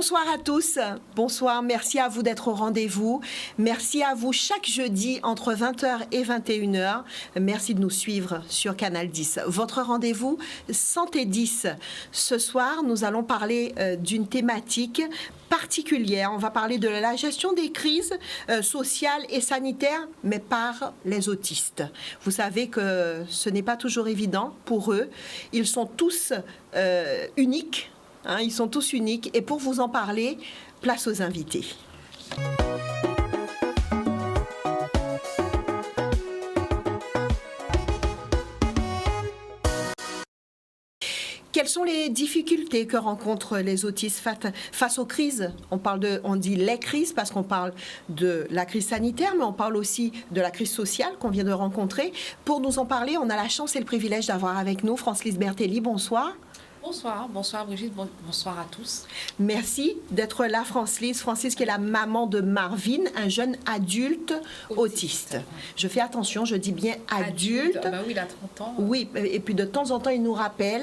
Bonsoir à tous, bonsoir, merci à vous d'être au rendez-vous, merci à vous chaque jeudi entre 20h et 21h, merci de nous suivre sur Canal 10. Votre rendez-vous Santé 10. Ce soir, nous allons parler d'une thématique particulière. On va parler de la gestion des crises sociales et sanitaires, mais par les autistes. Vous savez que ce n'est pas toujours évident pour eux. Ils sont tous uniques. Ils sont tous uniques. Et pour vous en parler, place aux invités. Quelles sont les difficultés que rencontrent les autistes face aux crises? On dit les crises parce qu'on parle de la crise sanitaire, mais on parle aussi de la crise sociale qu'on vient de rencontrer. Pour nous en parler, on a la chance et le privilège d'avoir avec nous Francis Bertelli. Bonsoir. Bonsoir, bonsoir Brigitte, bonsoir à tous. Merci d'être là, Francis. Francis qui est la maman de Marvin, un jeune adulte autiste. Je fais attention, je dis bien adulte. Ah bah oui, il a 30 ans. Oui, et puis de temps en temps, il nous rappelle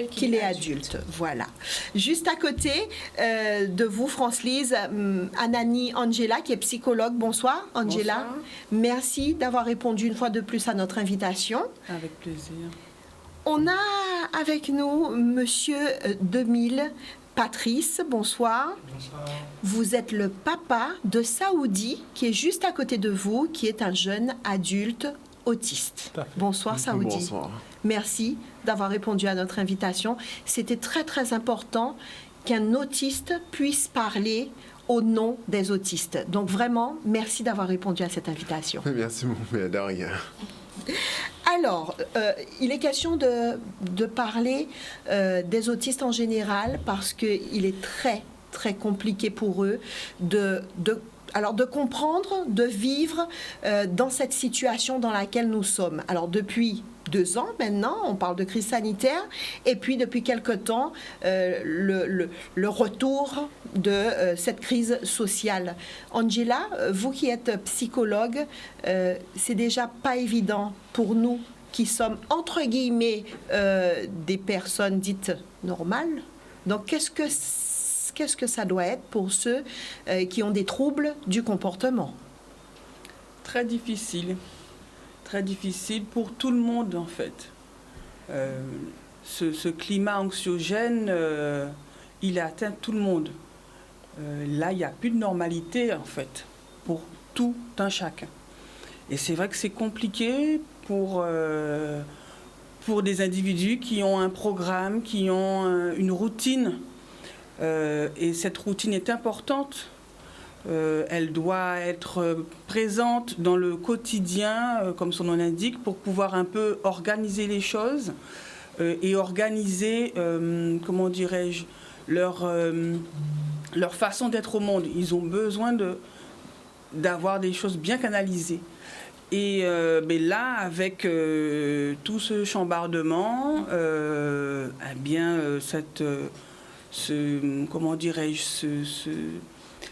qu'il est adulte. Voilà. Juste à côté de vous, Francis, Anani Angela, qui est psychologue. Bonsoir, Angela. Bonsoir. Merci d'avoir répondu une fois de plus à notre invitation. Avec plaisir. On a avec nous Monsieur Demille Patrice. Bonsoir. Bonsoir. Vous êtes le papa de Saoudi, qui est juste à côté de vous, qui est un jeune adulte autiste. Bonsoir Saoudi. Bonsoir. Merci d'avoir répondu à notre invitation. C'était très très important qu'un autiste puisse parler au nom des autistes. Donc vraiment, merci d'avoir répondu à cette invitation. Merci beaucoup, de rien. Alors, il est question de parler des autistes en général parce qu'il est très, très compliqué pour eux de comprendre, de vivre dans cette situation dans laquelle nous sommes. Alors, depuis 2 ans maintenant, on parle de crise sanitaire, et puis depuis quelque temps, le retour de cette crise sociale. Angela, vous qui êtes psychologue, c'est déjà pas évident pour nous qui sommes, entre guillemets, des personnes dites normales. Donc, qu'est-ce que ça doit être pour ceux qui ont des troubles du comportement? Très difficile. Très difficile pour tout le monde, en fait. Ce climat anxiogène, il a atteint tout le monde. Là, il n'y a plus de normalité, en fait, pour tout un chacun. Et c'est vrai que c'est compliqué pour des individus qui ont un programme, qui ont une routine. Et cette routine est importante. Elle doit être présente dans le quotidien, comme son nom l'indique, pour pouvoir un peu organiser les choses et organiser, comment dirais-je, leur façon d'être au monde. Ils ont besoin d'avoir des choses bien canalisées. Et mais là, avec tout ce chambardement, eh bien, comment dirais-je,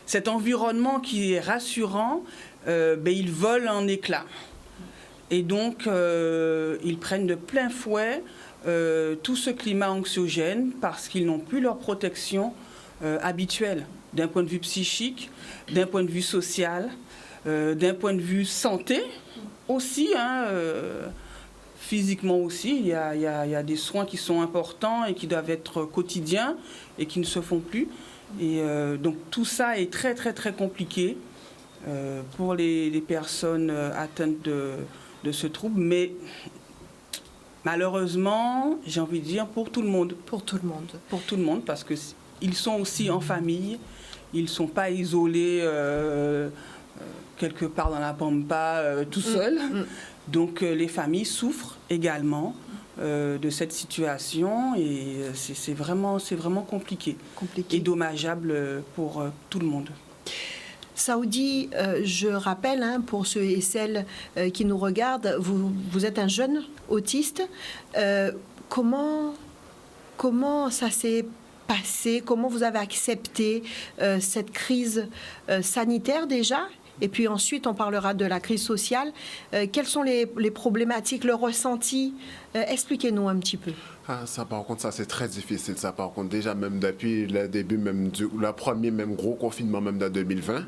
cet environnement qui est rassurant, il vole en éclats. Et donc, ils prennent de plein fouet tout ce climat anxiogène parce qu'ils n'ont plus leur protection habituelle, d'un point de vue psychique, d'un point de vue social, d'un point de vue santé aussi, physiquement aussi. Il y a des soins qui sont importants et qui doivent être quotidiens et qui ne se font plus. Et donc tout ça est très très très compliqué pour les personnes atteintes de ce trouble, mais malheureusement, j'ai envie de dire pour tout le monde. Pour tout le monde. Pour tout le monde, parce qu'ils sont aussi en famille, ils ne sont pas isolés quelque part dans la pampa tout seuls. Donc les familles souffrent également de cette situation et c'est vraiment compliqué et dommageable pour tout le monde. Saoudi, je rappelle, pour ceux et celles qui nous regardent, vous êtes un jeune autiste. Comment ça s'est passé? Comment vous avez accepté cette crise sanitaire déjà? Et puis ensuite, on parlera de la crise sociale. Quelles sont les problématiques, le ressenti? Expliquez-nous un petit peu. Ah, ça, par contre, ça, c'est très difficile. Ça, par contre, déjà, même depuis le début, même le premier, même gros confinement, même de 2020,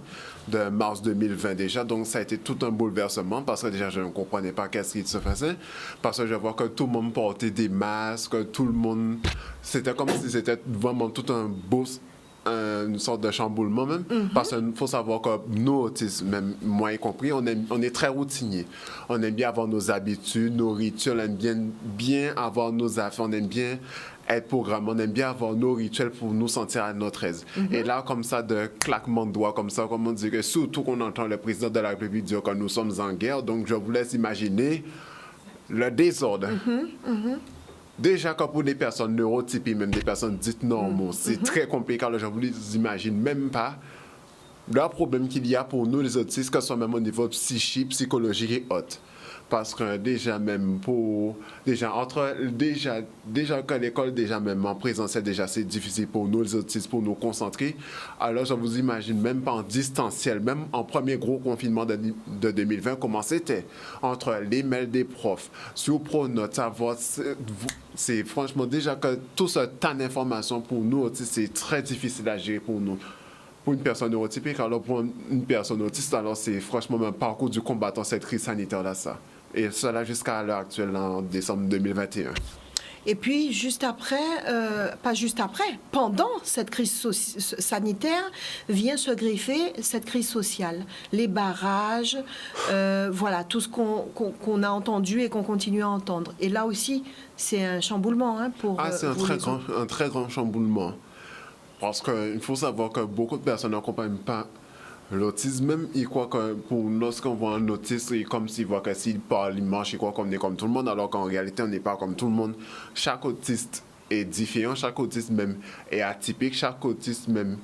de mars 2020 déjà. Donc, ça a été tout un bouleversement parce que déjà, je ne comprenais pas qu'est-ce qui se faisait. Parce que je vois que tout le monde portait des masques, tout le monde... C'était comme si c'était vraiment tout un beau... une sorte de chamboulement même, parce qu'il faut savoir que nous, autistes, même moi y compris, on est très routiniers. On aime bien avoir nos habitudes, nos rituels, on aime bien avoir nos affaires, on aime bien être programmé, on aime bien avoir nos rituels pour nous sentir à notre aise. Et là, comme ça, de claquement de doigts, comme ça, comme on dit, que surtout qu'on entend le président de la République dire que nous sommes en guerre, donc je vous laisse imaginer le désordre. Déjà, quand pour des personnes neurotypiques, même des personnes dites normaux, c'est très compliqué. Alors, je vous imagine même pas le problème qu'il y a pour nous, les autistes, que ce soit même au niveau psychique, psychologique et autres. Parce que déjà, même pour... Déjà que l'école, déjà même en présentiel, déjà, c'est difficile pour nous, les autistes, pour nous concentrer. Alors, je vous imagine même pas en distanciel, même en premier gros confinement de 2020, comment c'était. Entre les mails des profs, sur Pronote, savoir... C'est franchement déjà que tout ce temps d'informations pour nous, autistes, c'est très difficile à gérer pour nous. Pour une personne neurotypique, alors pour une personne autiste, alors c'est franchement un parcours du combattant, cette crise sanitaire-là, ça. Et cela jusqu'à l'heure actuelle, en décembre 2021. Et puis, juste après, pas juste après, pendant cette crise sanitaire, vient se greffer cette crise sociale. Les barrages, voilà, tout ce qu'on a entendu et qu'on continue à entendre. Et là aussi, c'est un chamboulement pour... c'est un très grand chamboulement. Parce qu'il faut savoir que beaucoup de personnes n'accompagnent pas l'autisme. Même, ils croient que pour lorsqu'on voit un autiste, c'est comme s'ils voient que s'il parle, il marche, ils croient qu'on est comme tout le monde, alors qu'en réalité, on n'est pas comme tout le monde. Chaque autiste est différent, chaque autiste même est atypique, chaque autiste même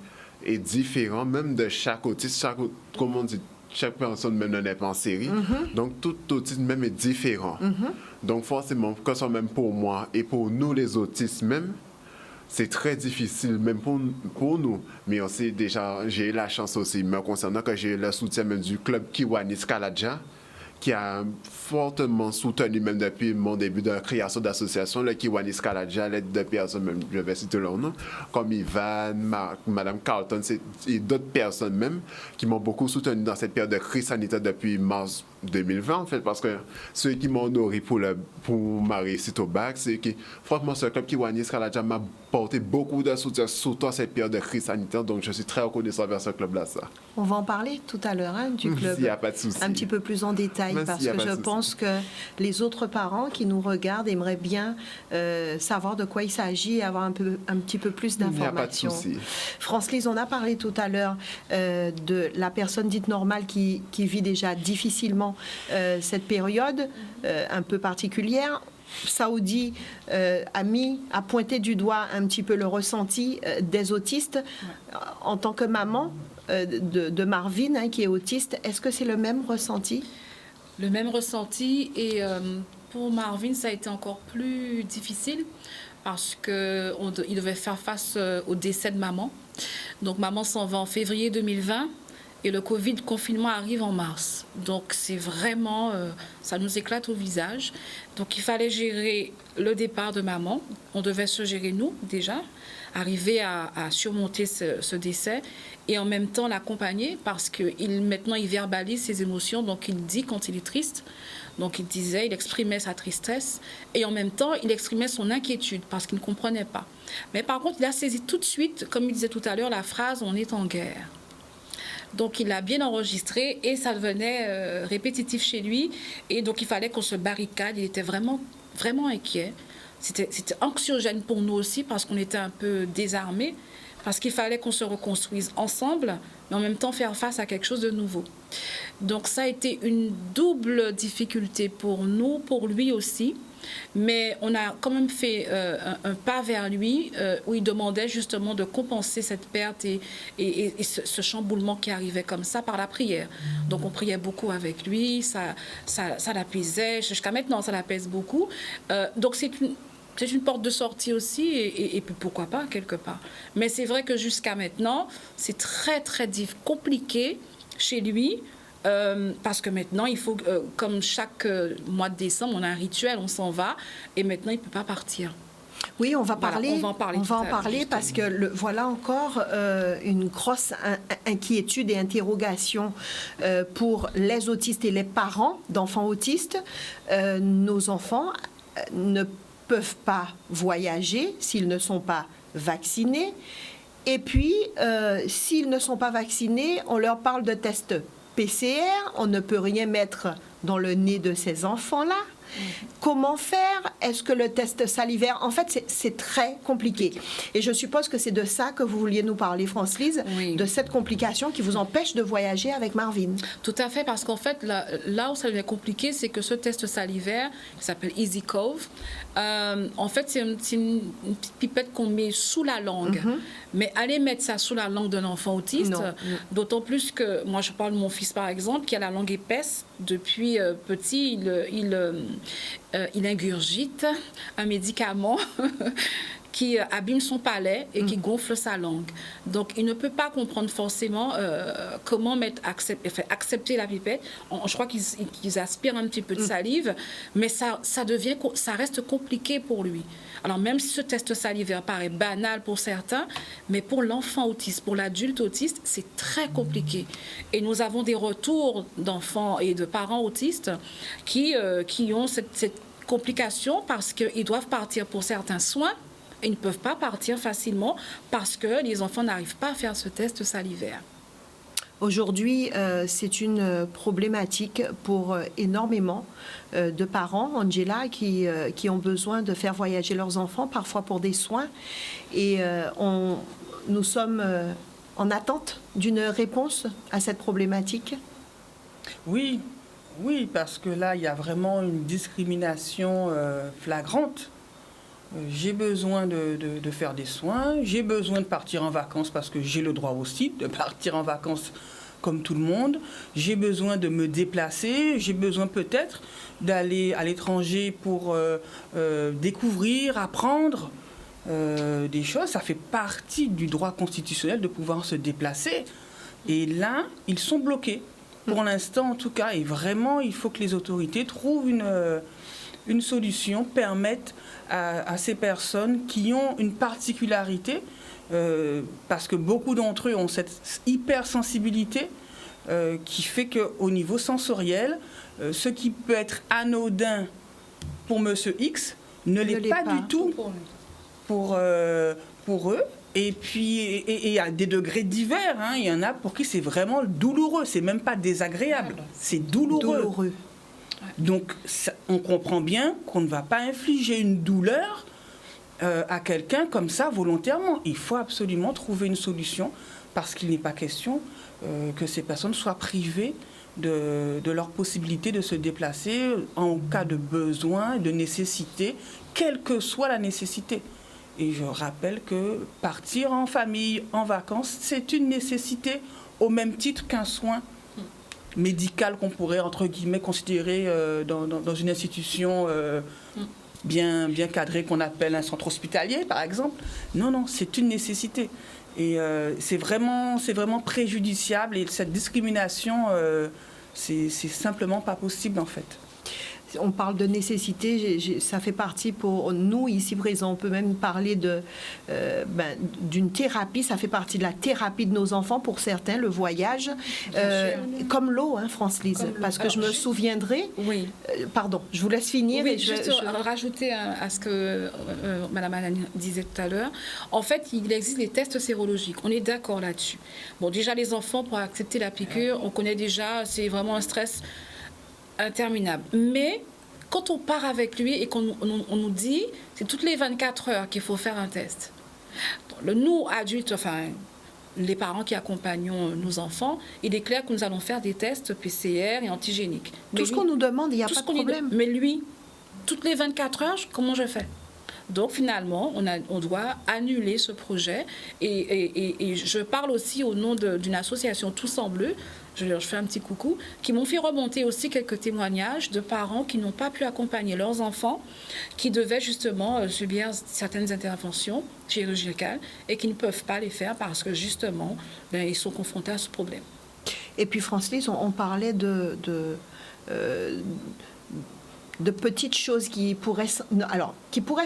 est différent, même de chaque autiste, comme on dit, chaque personne même n'est pas en série. Donc, tout autiste même est différent. Donc, forcément, que ce soit même pour moi et pour nous, les autistes même, c'est très difficile, même pour nous. Mais aussi, déjà, j'ai eu la chance aussi, me concernant, que j'ai eu le soutien même du club Kiwanis Kaladja, qui a fortement soutenu, même depuis mon début de création d'association, le Kiwanis Kaladja, l'aide de personnes, même, je vais citer leur nom, comme Ivan, Madame Carlton, et d'autres personnes même, qui m'ont beaucoup soutenu dans cette période de crise sanitaire depuis mars 2020, en fait, parce que ceux qui m'ont honoré pour ma réussite au bac, c'est que, franchement, ce club Kiwanis Kaladja m'a porté beaucoup de soutien, surtout à cette période de crise sanitaire, donc je suis très reconnaissant vers ce club-là, ça. On va en parler tout à l'heure, du club, s'il n'y a pas de souci. Un petit peu plus en détail, parce que je pense que les autres parents qui nous regardent aimeraient bien savoir de quoi il s'agit et avoir un petit peu plus d'informations. Il n'y a pas de souci. France-Lise, on a parlé tout à l'heure de la personne dite normale qui vit déjà difficilement cette période un peu particulière. Saoudi a pointé du doigt un petit peu le ressenti des autistes. En tant que maman de Marvin, qui est autiste, est-ce que c'est le même ressenti? Le même ressenti, et pour Marvin, ça a été encore plus difficile parce qu'il devait faire face au décès de maman. Donc maman s'en va en février 2020. Et le Covid, confinement arrive en mars. Donc, c'est vraiment... ça nous éclate au visage. Donc, il fallait gérer le départ de maman. On devait se gérer, nous, déjà. Arriver à surmonter ce décès. Et en même temps, l'accompagner parce que maintenant, il verbalise ses émotions. Donc, il dit quand il est triste. Donc, il exprimait sa tristesse. Et en même temps, il exprimait son inquiétude parce qu'il ne comprenait pas. Mais par contre, il a saisi tout de suite, comme il disait tout à l'heure, la phrase « on est en guerre ». Donc, il l'a bien enregistré et ça devenait répétitif chez lui. Et donc, il fallait qu'on se barricade. Il était vraiment, vraiment inquiet. C'était anxiogène pour nous aussi parce qu'on était un peu désarmés, parce qu'il fallait qu'on se reconstruise ensemble, mais en même temps faire face à quelque chose de nouveau. Donc, ça a été une double difficulté pour nous, pour lui aussi. Mais on a quand même fait un pas vers lui où il demandait justement de compenser cette perte et ce chamboulement qui arrivait comme ça par la prière. Donc on priait beaucoup avec lui, ça l'apaisait, jusqu'à maintenant ça l'apaise beaucoup. Donc c'est une porte de sortie aussi et puis pourquoi pas quelque part. Mais c'est vrai que jusqu'à maintenant c'est très très compliqué chez lui. Parce que maintenant, il faut, comme chaque mois de décembre, on a un rituel, on s'en va, et maintenant, il ne peut pas partir. Oui, on va Voilà, parler. on va en parler On tout va à en l'heure, parler justement. parce que voilà encore une grosse inquiétude et interrogation pour les autistes et les parents d'enfants autistes. Nos enfants ne peuvent pas voyager s'ils ne sont pas vaccinés. Et puis, s'ils ne sont pas vaccinés, on leur parle de tests PCR. On ne peut rien mettre dans le nez de ces enfants-là. Comment faire? Est-ce que le test salivaire... En fait, c'est très compliqué. Et je suppose que c'est de ça que vous vouliez nous parler, France-Lise, Oui. de cette complication qui vous empêche de voyager avec Marvin. Tout à fait, parce qu'en fait, là où ça devient compliqué, c'est que ce test salivaire, qui s'appelle EasyCove, en fait, c'est une petite pipette qu'on met sous la langue. Mais aller mettre ça sous la langue d'un enfant autiste, Non. d'autant plus que, moi je parle de mon fils par exemple, qui a la langue épaisse, depuis petit, il ingurgite un médicament qui abîme son palais et qui gonfle sa langue. Donc, il ne peut pas comprendre forcément comment accepter la pipette. Je crois qu'ils aspirent un petit peu de salive, mais ça reste compliqué pour lui. Alors, même si ce test salivaire paraît banal pour certains, mais pour l'enfant autiste, pour l'adulte autiste, c'est très compliqué. Et nous avons des retours d'enfants et de parents autistes qui ont cette complication parce qu'ils doivent partir pour certains soins. Ils ne peuvent pas partir facilement parce que les enfants n'arrivent pas à faire ce test salivaire. Aujourd'hui, c'est une problématique pour énormément de parents, Angela, qui ont besoin de faire voyager leurs enfants, parfois pour des soins. Et nous sommes en attente d'une réponse à cette problématique. Oui, parce que là, il y a vraiment une discrimination flagrante. J'ai besoin de faire des soins, j'ai besoin de partir en vacances parce que j'ai le droit aussi de partir en vacances comme tout le monde. J'ai besoin de me déplacer, j'ai besoin peut-être d'aller à l'étranger pour découvrir, apprendre des choses. Ça fait partie du droit constitutionnel de pouvoir se déplacer. Et là, ils sont bloqués. Pour l'instant, en tout cas, et vraiment, il faut que les autorités trouvent une solution, permettent à ces personnes qui ont une particularité, parce que beaucoup d'entre eux ont cette hypersensibilité qui fait qu'au niveau sensoriel, ce qui peut être anodin pour Monsieur X ne l'est pas du tout pour eux. Et puis, il y a des degrés divers. Hein. Il y en a pour qui c'est vraiment douloureux. C'est même pas désagréable. C'est douloureux. Donc, on comprend bien qu'on ne va pas infliger une douleur à quelqu'un comme ça volontairement. Il faut absolument trouver une solution parce qu'il n'est pas question que ces personnes soient privées de leur possibilité de se déplacer en cas de besoin, de nécessité, quelle que soit la nécessité. Et je rappelle que partir en famille, en vacances, c'est une nécessité au même titre qu'un soin médical qu'on pourrait, entre guillemets, considérer dans une institution bien cadrée qu'on appelle un centre hospitalier, par exemple. Non, c'est une nécessité. Et c'est vraiment préjudiciable. Et cette discrimination, c'est simplement pas possible, en fait. On parle de nécessité, ça fait partie pour nous ici présents. On peut même parler d'une thérapie, ça fait partie de la thérapie de nos enfants pour certains, le voyage, comme l'eau, hein, France-Lise, parce que je me souviendrai. Oui. Pardon, je vous laisse finir. Oui, juste rajouter à ce que Mme Anne disait tout à l'heure. En fait, il existe des tests sérologiques. On est d'accord là-dessus. Bon, déjà, les enfants, pour accepter la piqûre, on connaît déjà, c'est vraiment un stress interminable. Mais quand on part avec lui et qu'on nous dit, c'est toutes les 24 heures qu'il faut faire un test. Nous, adultes, enfin, les parents qui accompagnons nos enfants, il est clair que nous allons faire des tests PCR et antigéniques. Tout ce qu'on nous demande, il n'y a pas de problème. Mais lui, toutes les 24 heures, comment je fais ? Donc, finalement, on doit annuler ce projet. Et je parle aussi au nom d'une association Tous en Bleu, je leur fais un petit coucou, qui m'ont fait remonter aussi quelques témoignages de parents qui n'ont pas pu accompagner leurs enfants, qui devaient justement subir certaines interventions chirurgicales et qui ne peuvent pas les faire parce que justement, ils sont confrontés à ce problème. Et puis, Francis, on parlait de petites choses qui pourraient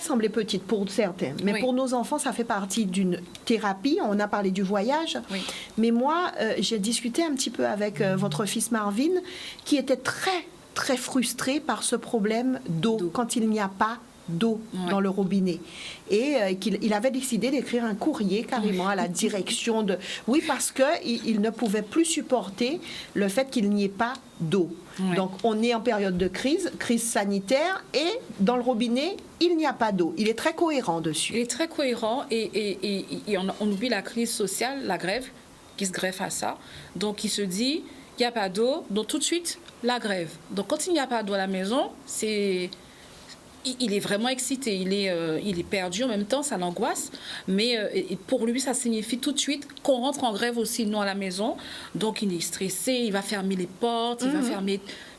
sembler petites pour certains. Mais Oui. pour nos enfants, ça fait partie d'une thérapie. On a parlé du voyage. Oui. Mais moi, j'ai discuté un petit peu avec votre fils Marvin, qui était très, très frustré par ce problème d'eau, quand il n'y a pas d'eau dans le robinet. Et qu'il avait décidé d'écrire un courrier carrément à la direction de... Oui, parce qu'il ne pouvait plus supporter le fait qu'il n'y ait pas d'eau. Oui. Donc, on est en période de crise sanitaire, et dans le robinet, il n'y a pas d'eau. Il est très cohérent dessus. Il est très cohérent et on oublie la crise sociale, la grève, qui se greffe à ça. Donc, il se dit, il n'y a pas d'eau, donc tout de suite, la grève. Donc, quand il n'y a pas d'eau à la maison, il est vraiment excité, il est perdu en même temps, ça l'angoisse, mais pour lui, ça signifie tout de suite qu'on rentre en grève aussi, nous, à la maison. Donc, il est stressé, il va fermer les portes, il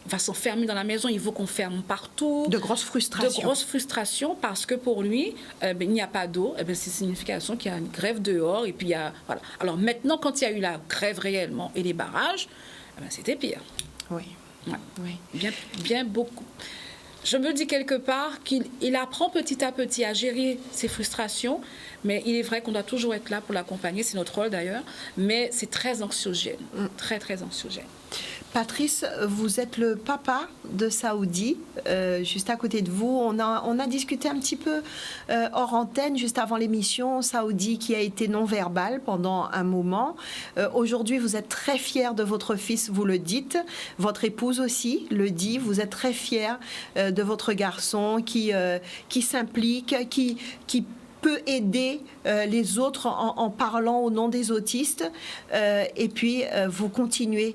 va s'enfermer dans la maison, il veut qu'on ferme partout. De grosses frustrations. De grosses frustrations, parce que pour lui, il n'y a pas d'eau, c'est signification qu'il y a une grève dehors, et puis il y a... Voilà. Alors maintenant, quand il y a eu la grève réellement et les barrages, c'était pire. Oui. Ouais. Oui. Bien beaucoup. Je me dis quelque part qu'il apprend petit à petit à gérer ses frustrations, mais il est vrai qu'on doit toujours être là pour l'accompagner, c'est notre rôle d'ailleurs, mais c'est très anxiogène, très, très anxiogène. Patrice, vous êtes le papa de Saoudi, juste à côté de vous. On a discuté un petit peu hors antenne, juste avant l'émission. Saoudi qui a été non-verbal pendant un moment. Aujourd'hui, vous êtes très fiers de votre fils, vous le dites. Votre épouse aussi le dit. Vous êtes très fiers de votre garçon qui s'implique, qui peut aider les autres en parlant au nom des autistes. Et puis, vous continuez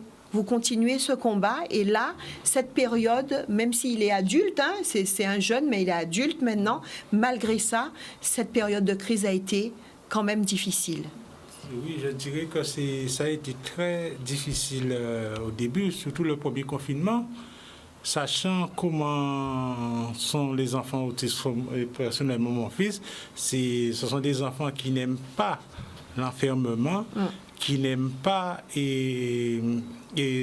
ce combat. Et là, cette période, même s'il est adulte, c'est un jeune, mais il est adulte maintenant, malgré ça, cette période de crise a été quand même difficile. Oui, je dirais que ça a été très difficile au début, surtout le premier confinement, sachant comment sont les enfants autistes. Personnellement, mon fils, ce sont des enfants qui n'aiment pas l'enfermement, qui n'aiment pas et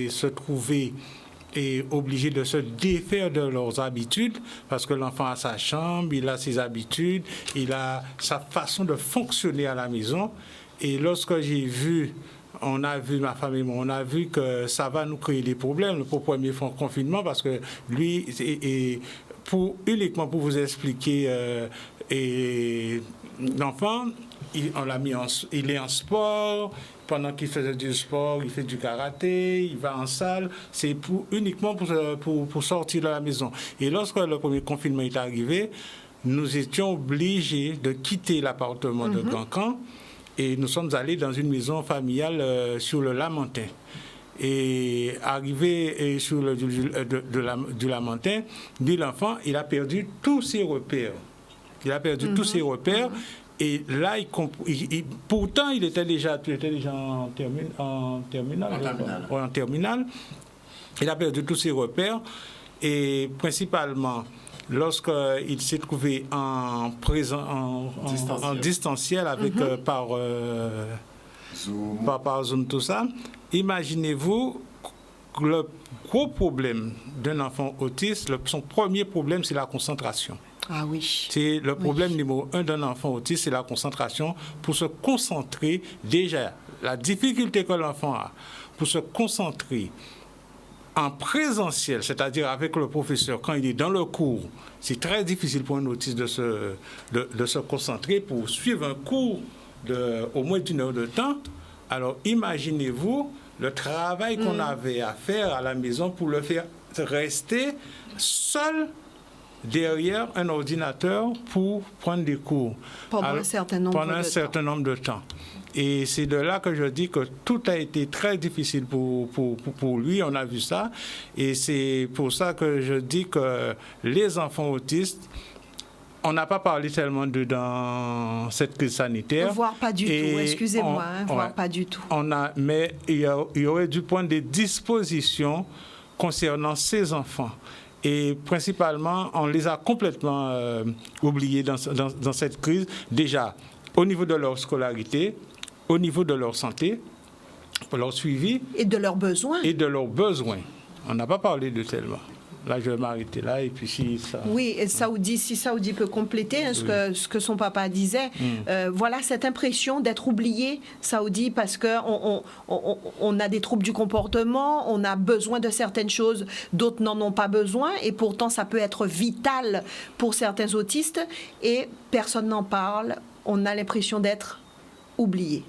se trouver obligés de se défaire de leurs habitudes, parce que l'enfant a sa chambre, il a ses habitudes, il a sa façon de fonctionner à la maison. Et lorsque ma femme et moi, on a vu que ça va nous créer des problèmes pour le premier confinement, parce que lui, uniquement pour vous expliquer, l'enfant, il est en sport. Pendant qu'il faisait du sport, il fait du karaté, il va en salle. C'est uniquement pour sortir de la maison. Et lorsque le premier confinement est arrivé, nous étions obligés de quitter l'appartement de Cancan, et nous sommes allés dans une maison familiale sur le Lamentin. Et arrivé sur du Lamentin, lui, l'enfant, il a perdu tous ses repères. Tous ses repères. Et là, pourtant, il était déjà en terminale. Il a perdu tous ses repères. Et principalement, lorsqu'il s'est trouvé en distanciel avec, par Zoom, tout ça, imaginez-vous le gros problème d'un enfant autiste, son premier problème, c'est la concentration. Ah oui. C'est le problème numéro 1 d'un enfant autiste, c'est la concentration. Pour se concentrer, déjà, la difficulté que l'enfant a pour se concentrer en présentiel, c'est-à-dire avec le professeur, quand il est dans le cours, c'est très difficile pour un autiste de se concentrer pour suivre un cours au moins d'une heure de temps. Alors imaginez-vous le travail qu'on avait à faire à la maison pour le faire rester seul derrière un ordinateur pour prendre des cours. Pendant un certain nombre de temps. Et c'est de là que je dis que tout a été très difficile pour lui, on a vu ça. Et c'est pour ça que je dis que les enfants autistes, on n'a pas parlé tellement dans cette crise sanitaire. Voire pas du tout, excusez-moi, voire pas du tout. Mais il y aurait dû prendre des dispositions concernant ces enfants. Et principalement, on les a complètement oubliés dans cette crise. Déjà, au niveau de leur scolarité, au niveau de leur santé, pour leur suivi. Et de leurs besoins. Et de leurs besoins. On n'a pas parlé de tellement. Là, je vais m'arrêter là, et puis si ça... Oui, et si Saoudi peut compléter hein, ce que son papa disait, voilà cette impression d'être oublié, Saoudi, parce qu'on on a des troubles du comportement, on a besoin de certaines choses, d'autres n'en ont pas besoin, et pourtant ça peut être vital pour certains autistes, et personne n'en parle, on a l'impression d'être oublié.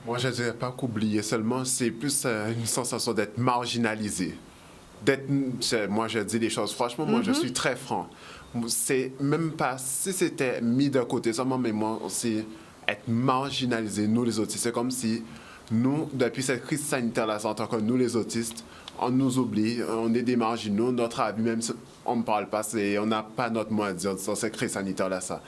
Moi, je ne dirais pas qu'oublier seulement, c'est plus une sensation d'être marginalisé. Moi, je dis les choses franchement, moi, je suis très franc. C'est même pas, si c'était mis d'un côté seulement, mais moi aussi, être marginalisé, nous les autistes, c'est comme si nous, depuis cette crise sanitaire-là, en tant que nous les autistes, on nous oublie, on est des marginaux, notre avis, même si on ne parle pas, on n'a pas notre mot à dire sur cette crise sanitaire-là, ça.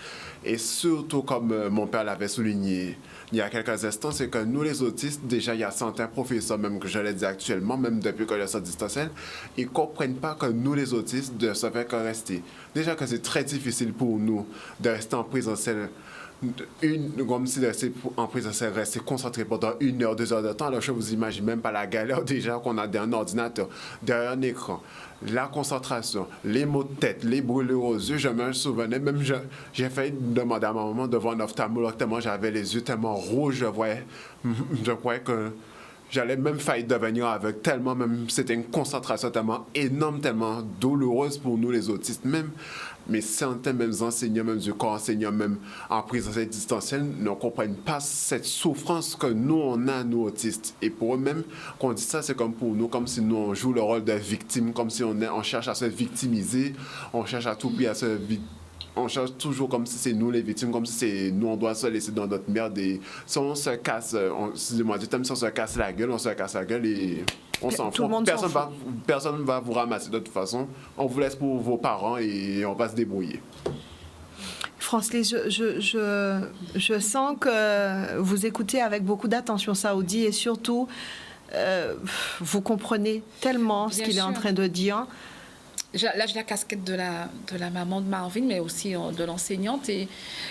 Et surtout, comme mon père l'avait souligné il y a quelques instants, c'est que nous, les autistes, déjà, il y a certains professeurs, même que je l'ai dit actuellement, même depuis que le sort distanciel, ils ne comprennent pas que nous, les autistes, de se faire que rester. Déjà que c'est très difficile pour nous de rester en présentiel. Comme si rester en présentiel, rester concentré pendant 1 heure, 2 heures de temps, alors je vous imagine même pas la galère déjà qu'on a derrière un ordinateur, derrière un écran. La concentration, les maux de tête, les brûlures aux yeux, je me souvenais, même j'ai failli demander à ma maman de voir un ophtalmologue tellement j'avais les yeux tellement rouges, je croyais que j'allais même failli devenir aveugle, tellement même c'était une concentration tellement énorme, tellement douloureuse pour nous les autistes même. Mais certains mêmes enseignants, même du corps enseignant, même en présentiel distanciel, ne comprennent pas cette souffrance que nous, on a, nous, autistes. Et pour eux-mêmes, quand on dit ça, c'est comme pour nous, comme si nous, on joue le rôle de victime, comme si on cherche à se victimiser, on cherche à tout prix à se on cherche toujours comme si c'est nous les victimes, comme si c'est nous, on doit se laisser dans notre merde. Et si on se casse, excusez-moi du terme, si on se casse la gueule, on se casse la gueule et on s'en fout. Personne ne va vous ramasser de toute façon. On vous laisse pour vos parents et on va se débrouiller. Francis, je sens que vous écoutez avec beaucoup d'attention Saoudi et surtout, vous comprenez tellement ce qu'il est en train de dire. Là, j'ai la casquette de la maman de Marvin, mais aussi de l'enseignante. Et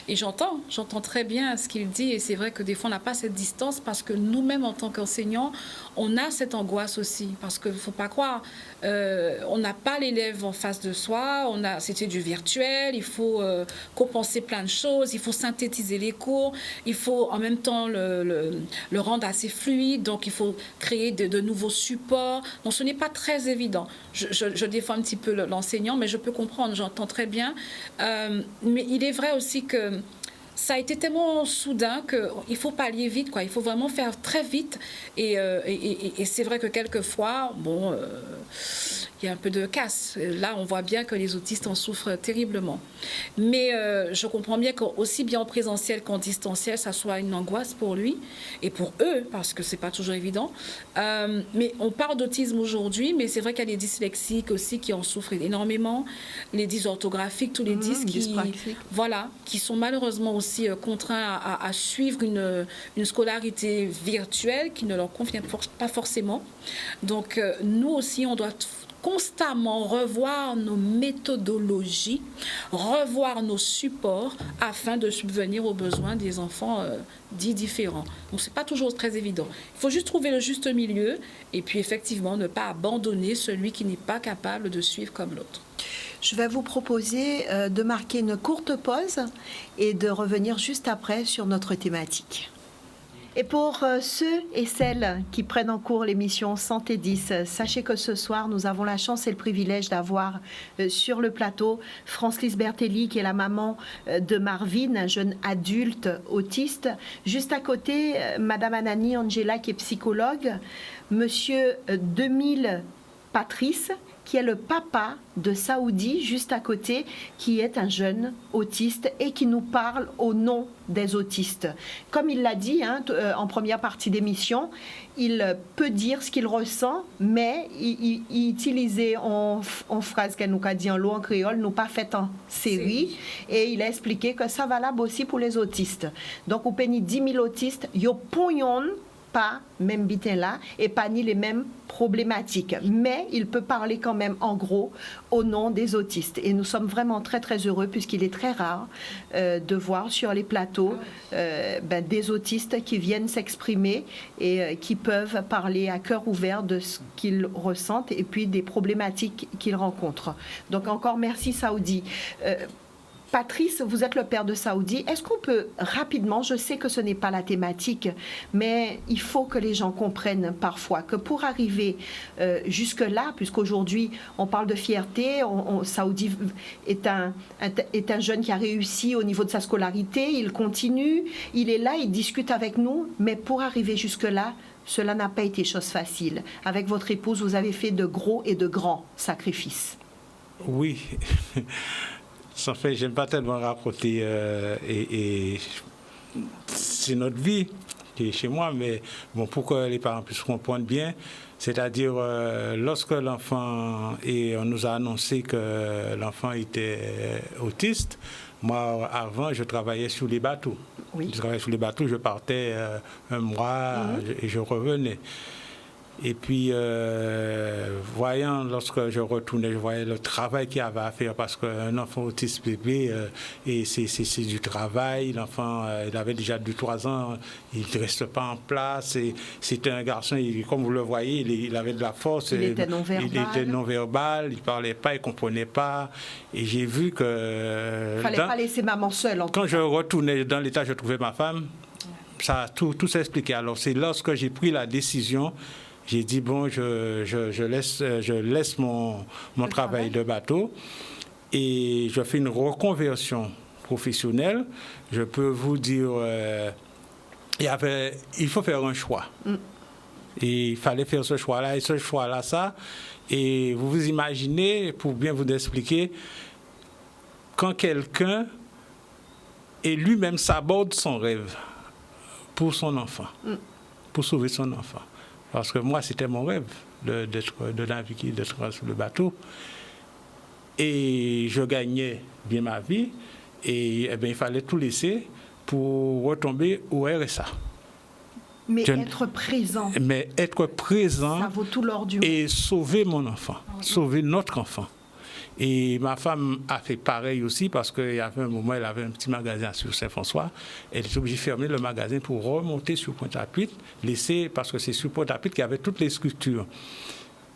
j'entends très bien ce qu'il dit. Et c'est vrai que des fois, on n'a pas cette distance parce que nous-mêmes, en tant qu'enseignants, on a cette angoisse aussi. Parce qu'il ne faut pas croire, on n'a pas l'élève en face de soi. C'était du virtuel. Il faut compenser plein de choses. Il faut synthétiser les cours. Il faut en même temps le rendre assez fluide. Donc, il faut créer de nouveaux supports. Donc, ce n'est pas très évident. Je défends un petit peu l'enseignant, mais je peux comprendre, j'entends très bien. Mais il est vrai aussi que ça a été tellement soudain qu'il faut pas aller vite, quoi. Il faut vraiment faire très vite. Et c'est vrai que quelquefois, il y a un peu de casse. Là, on voit bien que les autistes en souffrent terriblement. Mais je comprends bien qu'aussi bien en présentiel qu'en distanciel, ça soit une angoisse pour lui et pour eux, parce que c'est pas toujours évident. Mais on parle d'autisme aujourd'hui, mais c'est vrai qu'il y a les dyslexiques aussi qui en souffrent énormément, les dysorthographiques, tous les qui sont malheureusement aussi contraints à suivre une scolarité virtuelle qui ne leur convient pas forcément. Donc, nous aussi, on doit constamment revoir nos méthodologies, revoir nos supports afin de subvenir aux besoins des enfants dits différents. Donc, ce n'est pas toujours très évident. Il faut juste trouver le juste milieu et puis effectivement ne pas abandonner celui qui n'est pas capable de suivre comme l'autre. Je vais vous proposer de marquer une courte pause et de revenir juste après sur notre thématique. Et pour ceux et celles qui prennent en cours l'émission Santé 10, sachez que ce soir, nous avons la chance et le privilège d'avoir sur le plateau Francis Bertelli, qui est la maman de Marvin, un jeune adulte autiste. Juste à côté, Madame Anani Angela, qui est psychologue. Monsieur Demille Patrice, qui est le papa de Saoudi, juste à côté, qui est un jeune autiste et qui nous parle au nom des autistes. Comme il l'a dit en première partie d'émission, il peut dire ce qu'il ressent, mais il utilisait en phrase qu'elle nous a dit en l'eau en créole, nous pas fait en série, et il a expliqué que ça valable aussi pour les autistes. Donc, au pays 10 000 autistes, yo pognon pas même bitin là et pas ni les mêmes problématiques. Mais il peut parler quand même en gros au nom des autistes. Et nous sommes vraiment très très heureux puisqu'il est très rare de voir sur les plateaux des autistes qui viennent s'exprimer et qui peuvent parler à cœur ouvert de ce qu'ils ressentent et puis des problématiques qu'ils rencontrent. Donc encore merci Saoudi. Patrice, vous êtes le père de Saoudi. Est-ce qu'on peut rapidement, je sais que ce n'est pas la thématique, mais il faut que les gens comprennent parfois que pour arriver jusque-là, puisqu'aujourd'hui on parle de fierté, Saoudi est un jeune qui a réussi au niveau de sa scolarité, il continue, il est là, il discute avec nous, mais pour arriver jusque-là, cela n'a pas été chose facile. Avec votre épouse, vous avez fait de gros et de grands sacrifices. Oui. En fait, j'aime pas tellement raconter et c'est notre vie qui est chez moi, mais bon, pour que les parents puissent comprendre bien, c'est-à-dire lorsque l'enfant, et on nous a annoncé que l'enfant était autiste, moi avant je travaillais sur les bateaux. Oui. Je travaillais sur les bateaux, je partais un mois et je revenais. Et puis, voyant, lorsque je retournais, je voyais le travail qu'il y avait à faire parce qu'un enfant autiste bébé, et c'est du travail. L'enfant, il avait déjà 2-3 ans, il ne reste pas en place. Et c'était un garçon, comme vous le voyez, il avait de la force. Il était non-verbal, il ne parlait pas, il ne comprenait pas. Et j'ai vu que... Il ne fallait pas laisser maman seule. Quand je retournais dans l'état, je trouvais ma femme. Ça, tout s'expliquait. Alors, c'est lorsque j'ai pris la décision... J'ai dit, bon, je laisse mon travail de bateau et je fais une reconversion professionnelle. Je peux vous dire, il faut faire un choix. Et il fallait faire ce choix-là. Et ce choix-là, et vous vous imaginez, pour bien vous expliquer, quand quelqu'un et lui-même s'aborde son rêve pour son enfant, pour sauver son enfant. Parce que moi, c'était mon rêve de naviguer, d'être sur le bateau. Et je gagnais bien ma vie. Et il fallait tout laisser pour retomber au RSA. Mais être présent. Mais être présent. Ça vaut tout l'or du monde. Et sauver mon enfant, sauver notre enfant. Et ma femme a fait pareil aussi parce qu'il y avait un moment, elle avait un petit magasin sur Saint-François. Elle était obligée de fermer le magasin pour remonter sur Pointe-à-Pitre, parce que c'est sur Pointe-à-Pitre qu'il y avait toutes les structures.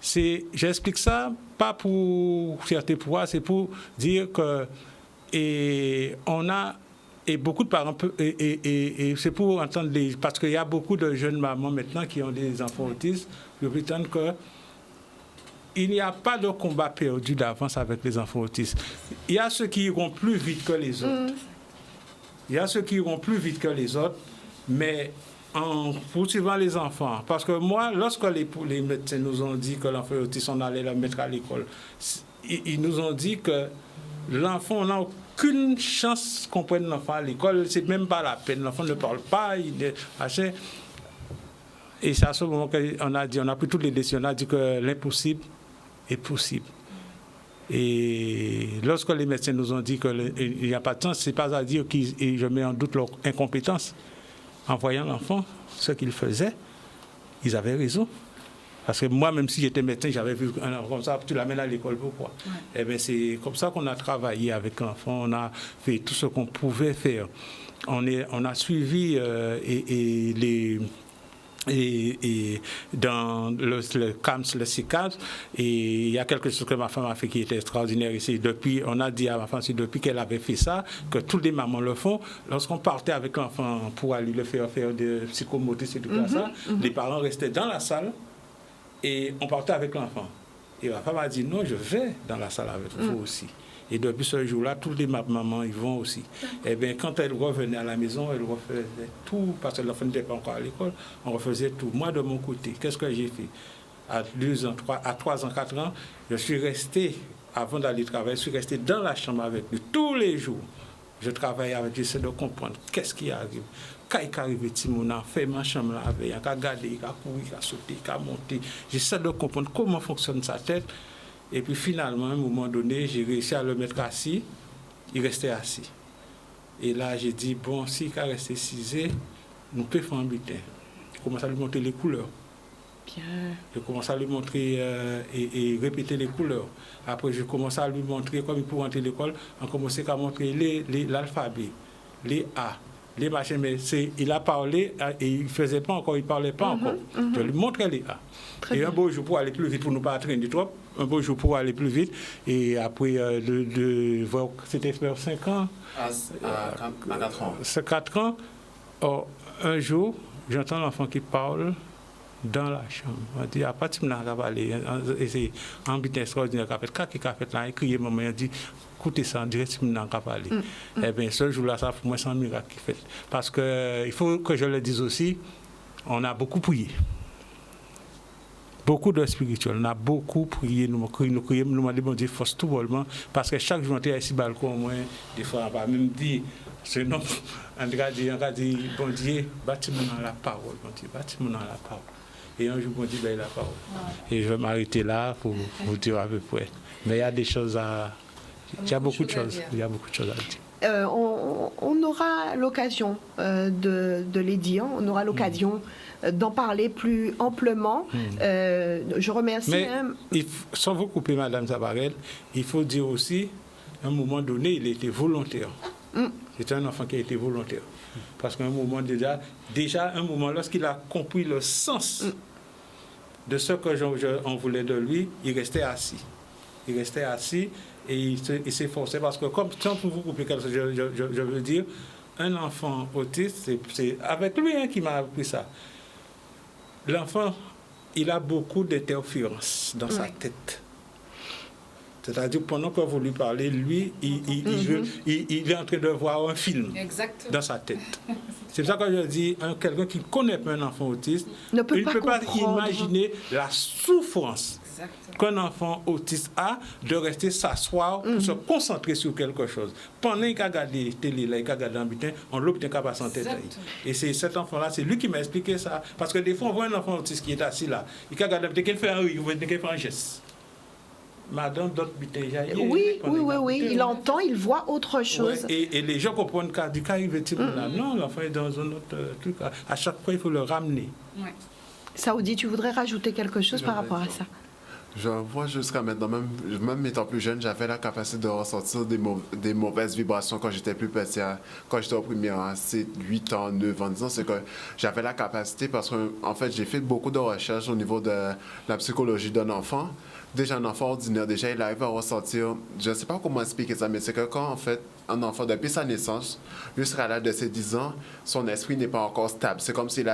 J'explique ça, pas pour fierté pour moi, c'est pour dire que beaucoup de parents, et c'est pour entendre, parce qu'il y a beaucoup de jeunes mamans maintenant qui ont des enfants autistes, qui prétendent que il n'y a pas de combat perdu d'avance avec les enfants autistes. Il y a ceux qui iront plus vite que les autres. Mais en poursuivant les enfants. Parce que moi, lorsque les médecins nous ont dit que l'enfant autiste, on allait le mettre à l'école, ils nous ont dit que l'enfant, on n'a aucune chance qu'on prenne l'enfant à l'école. C'est même pas la peine. L'enfant ne parle pas, il est haché. Et c'est à ce moment qu'on a dit, on a pris toutes les décisions, on a dit que l'impossible est possible. Et lorsque les médecins nous ont dit qu'il n'y a pas de chance, ce n'est pas à dire que je mets en doute leur incompétence. En voyant l'enfant, ce qu'il faisait, ils avaient raison. Parce que moi, même si j'étais médecin, j'avais vu un enfant comme ça, tu l'amènes à l'école, pourquoi? Eh bien, c'est comme ça qu'on a travaillé avec l'enfant, on a fait tout ce qu'on pouvait faire. On a suivi et dans le CAMS, le CICAS, et il y a quelque chose que ma femme a fait qui était extraordinaire ici. On a dit à ma femme, depuis qu'elle avait fait ça, que toutes les mamans le font. Lorsqu'on partait avec l'enfant pour aller le faire des psychomotrices et tout ça, les parents restaient dans la salle et on partait avec l'enfant. Et ma femme a dit, non, je vais dans la salle avec vous aussi. Et depuis ce jour-là, toutes les mamans y vont aussi. Et bien, quand elle revenait à la maison, elle refaisait tout, parce que l'enfant n'était pas encore à l'école, on refaisait tout. Moi, de mon côté, qu'est-ce que j'ai fait? À 3 ans, 4 ans, je suis resté, avant d'aller travailler, je suis resté dans la chambre avec lui tous les jours. Je travaillais avec lui, j'essaie de comprendre qu'est-ce qui arrive. Quand il arrive, Timon a fait ma chambre là, il a regardé, il a couru, il a sauté, il a monté. J'essaie de comprendre comment fonctionne sa tête. Et puis finalement, à un moment donné, j'ai réussi à le mettre assis. Il restait assis. Et là, j'ai dit, bon, s'il a resté 6 heures, nous pouvons faire un butin. je commence à lui montrer les couleurs. Bien. Je commence à lui montrer et répéter les couleurs. Après, je commence à lui montrer, comme il pour rentrer à l'école, on commençait à montrer l'alphabet, les A, les machins. Mais il a parlé et il ne faisait pas encore, il ne parlait pas encore. Je lui montrais les A. Très Et bien. un beau jour, pour aller plus vite, pour ne pas traîner trop, un beau jour pour aller plus vite. Et après, c'était vers 5 ans. À 4 ans. C'est 4 ans. Or, un jour, j'entends l'enfant qui parle dans la chambre. On dit, à partir de là, et c'est un but extraordinaire qu'a fait. Quand il a fait là, il criait, maman, il dit, écoutez ça, on dirait que c'est un parler. Eh bien, ce jour-là, ça, pour moi, c'est un miracle qu'il fait. Parce qu'il faut que je le dise aussi, on a beaucoup prié. Beaucoup de spirituels, on a beaucoup prié, nous crions, nous demandons, bon Dieu, force tout volement, parce que chaque jour, on est ici, balcon, au moins, des fois, on va même dire, ce nom, on va dire, bon Dieu, bâtis-moi dans la parole, bon Dieu, bâtis-moi dans la parole. Et un jour, bon Dieu, ben, la parole. Et je vais m'arrêter là pour vous dire à peu près. Mais il y a des choses à... Il y a beaucoup de choses. Il y a beaucoup de choses à dire. On aura l'occasion de les dire, on aura l'occasion d'en parler plus amplement. Je remercie. Mais sans vous couper, Madame Zabarel, il faut dire aussi, à un moment donné, il était volontaire. C'est un enfant qui a été volontaire. Parce qu'à un moment déjà un moment, lorsqu'il a compris le sens de ce que on voulait de lui, il restait assis. Il restait assis et il s'efforçait. Parce que, comme sans vous couper quelque chose, je veux dire, un enfant autiste, c'est avec lui qui m'a appris ça. L'enfant, il a beaucoup d'interférences dans sa tête. C'est-à-dire, pendant que vous lui parlez, lui, il est en train de voir un film dans sa tête. C'est pour ça que je dis, quelqu'un qui ne connaît pas un enfant autiste, il ne peut pas imaginer la souffrance qu'un enfant autiste a de rester s'asseoir pour se concentrer sur quelque chose. Pendant qu'il a regardé la télé, il a regardé un butin, on l'a obtenu qu'à passer en tête. Et c'est cet enfant-là, c'est lui qui m'a expliqué ça. Parce que des fois, on voit un enfant autiste qui est assis là, il a regardé un butin, qu'il fait un rire, il fait un geste. Madame, d'autres butins, oui, il entend, il voit autre chose. Ouais, et les gens comprennent qu'à du cas, il veut dire, non, l'enfant est dans un autre truc. À chaque fois, il faut le ramener. Ouais. Saoudi, tu voudrais rajouter quelque chose par rapport à ça? Je vois jusqu'à maintenant, même étant plus jeune, j'avais la capacité de ressentir des mauvaises vibrations quand j'étais plus petit, quand j'étais au primaire, à 7, 8 ans, 9 ans, 10 ans. C'est que j'avais la capacité parce que, en fait, j'ai fait beaucoup de recherches au niveau de la psychologie d'un enfant. Déjà, un enfant ordinaire, déjà, il arrive à ressentir, je ne sais pas comment expliquer ça, mais c'est que quand, en fait, un enfant, depuis sa naissance, jusqu'à l'âge de ses 10 ans, son esprit n'est pas encore stable. C'est comme s'il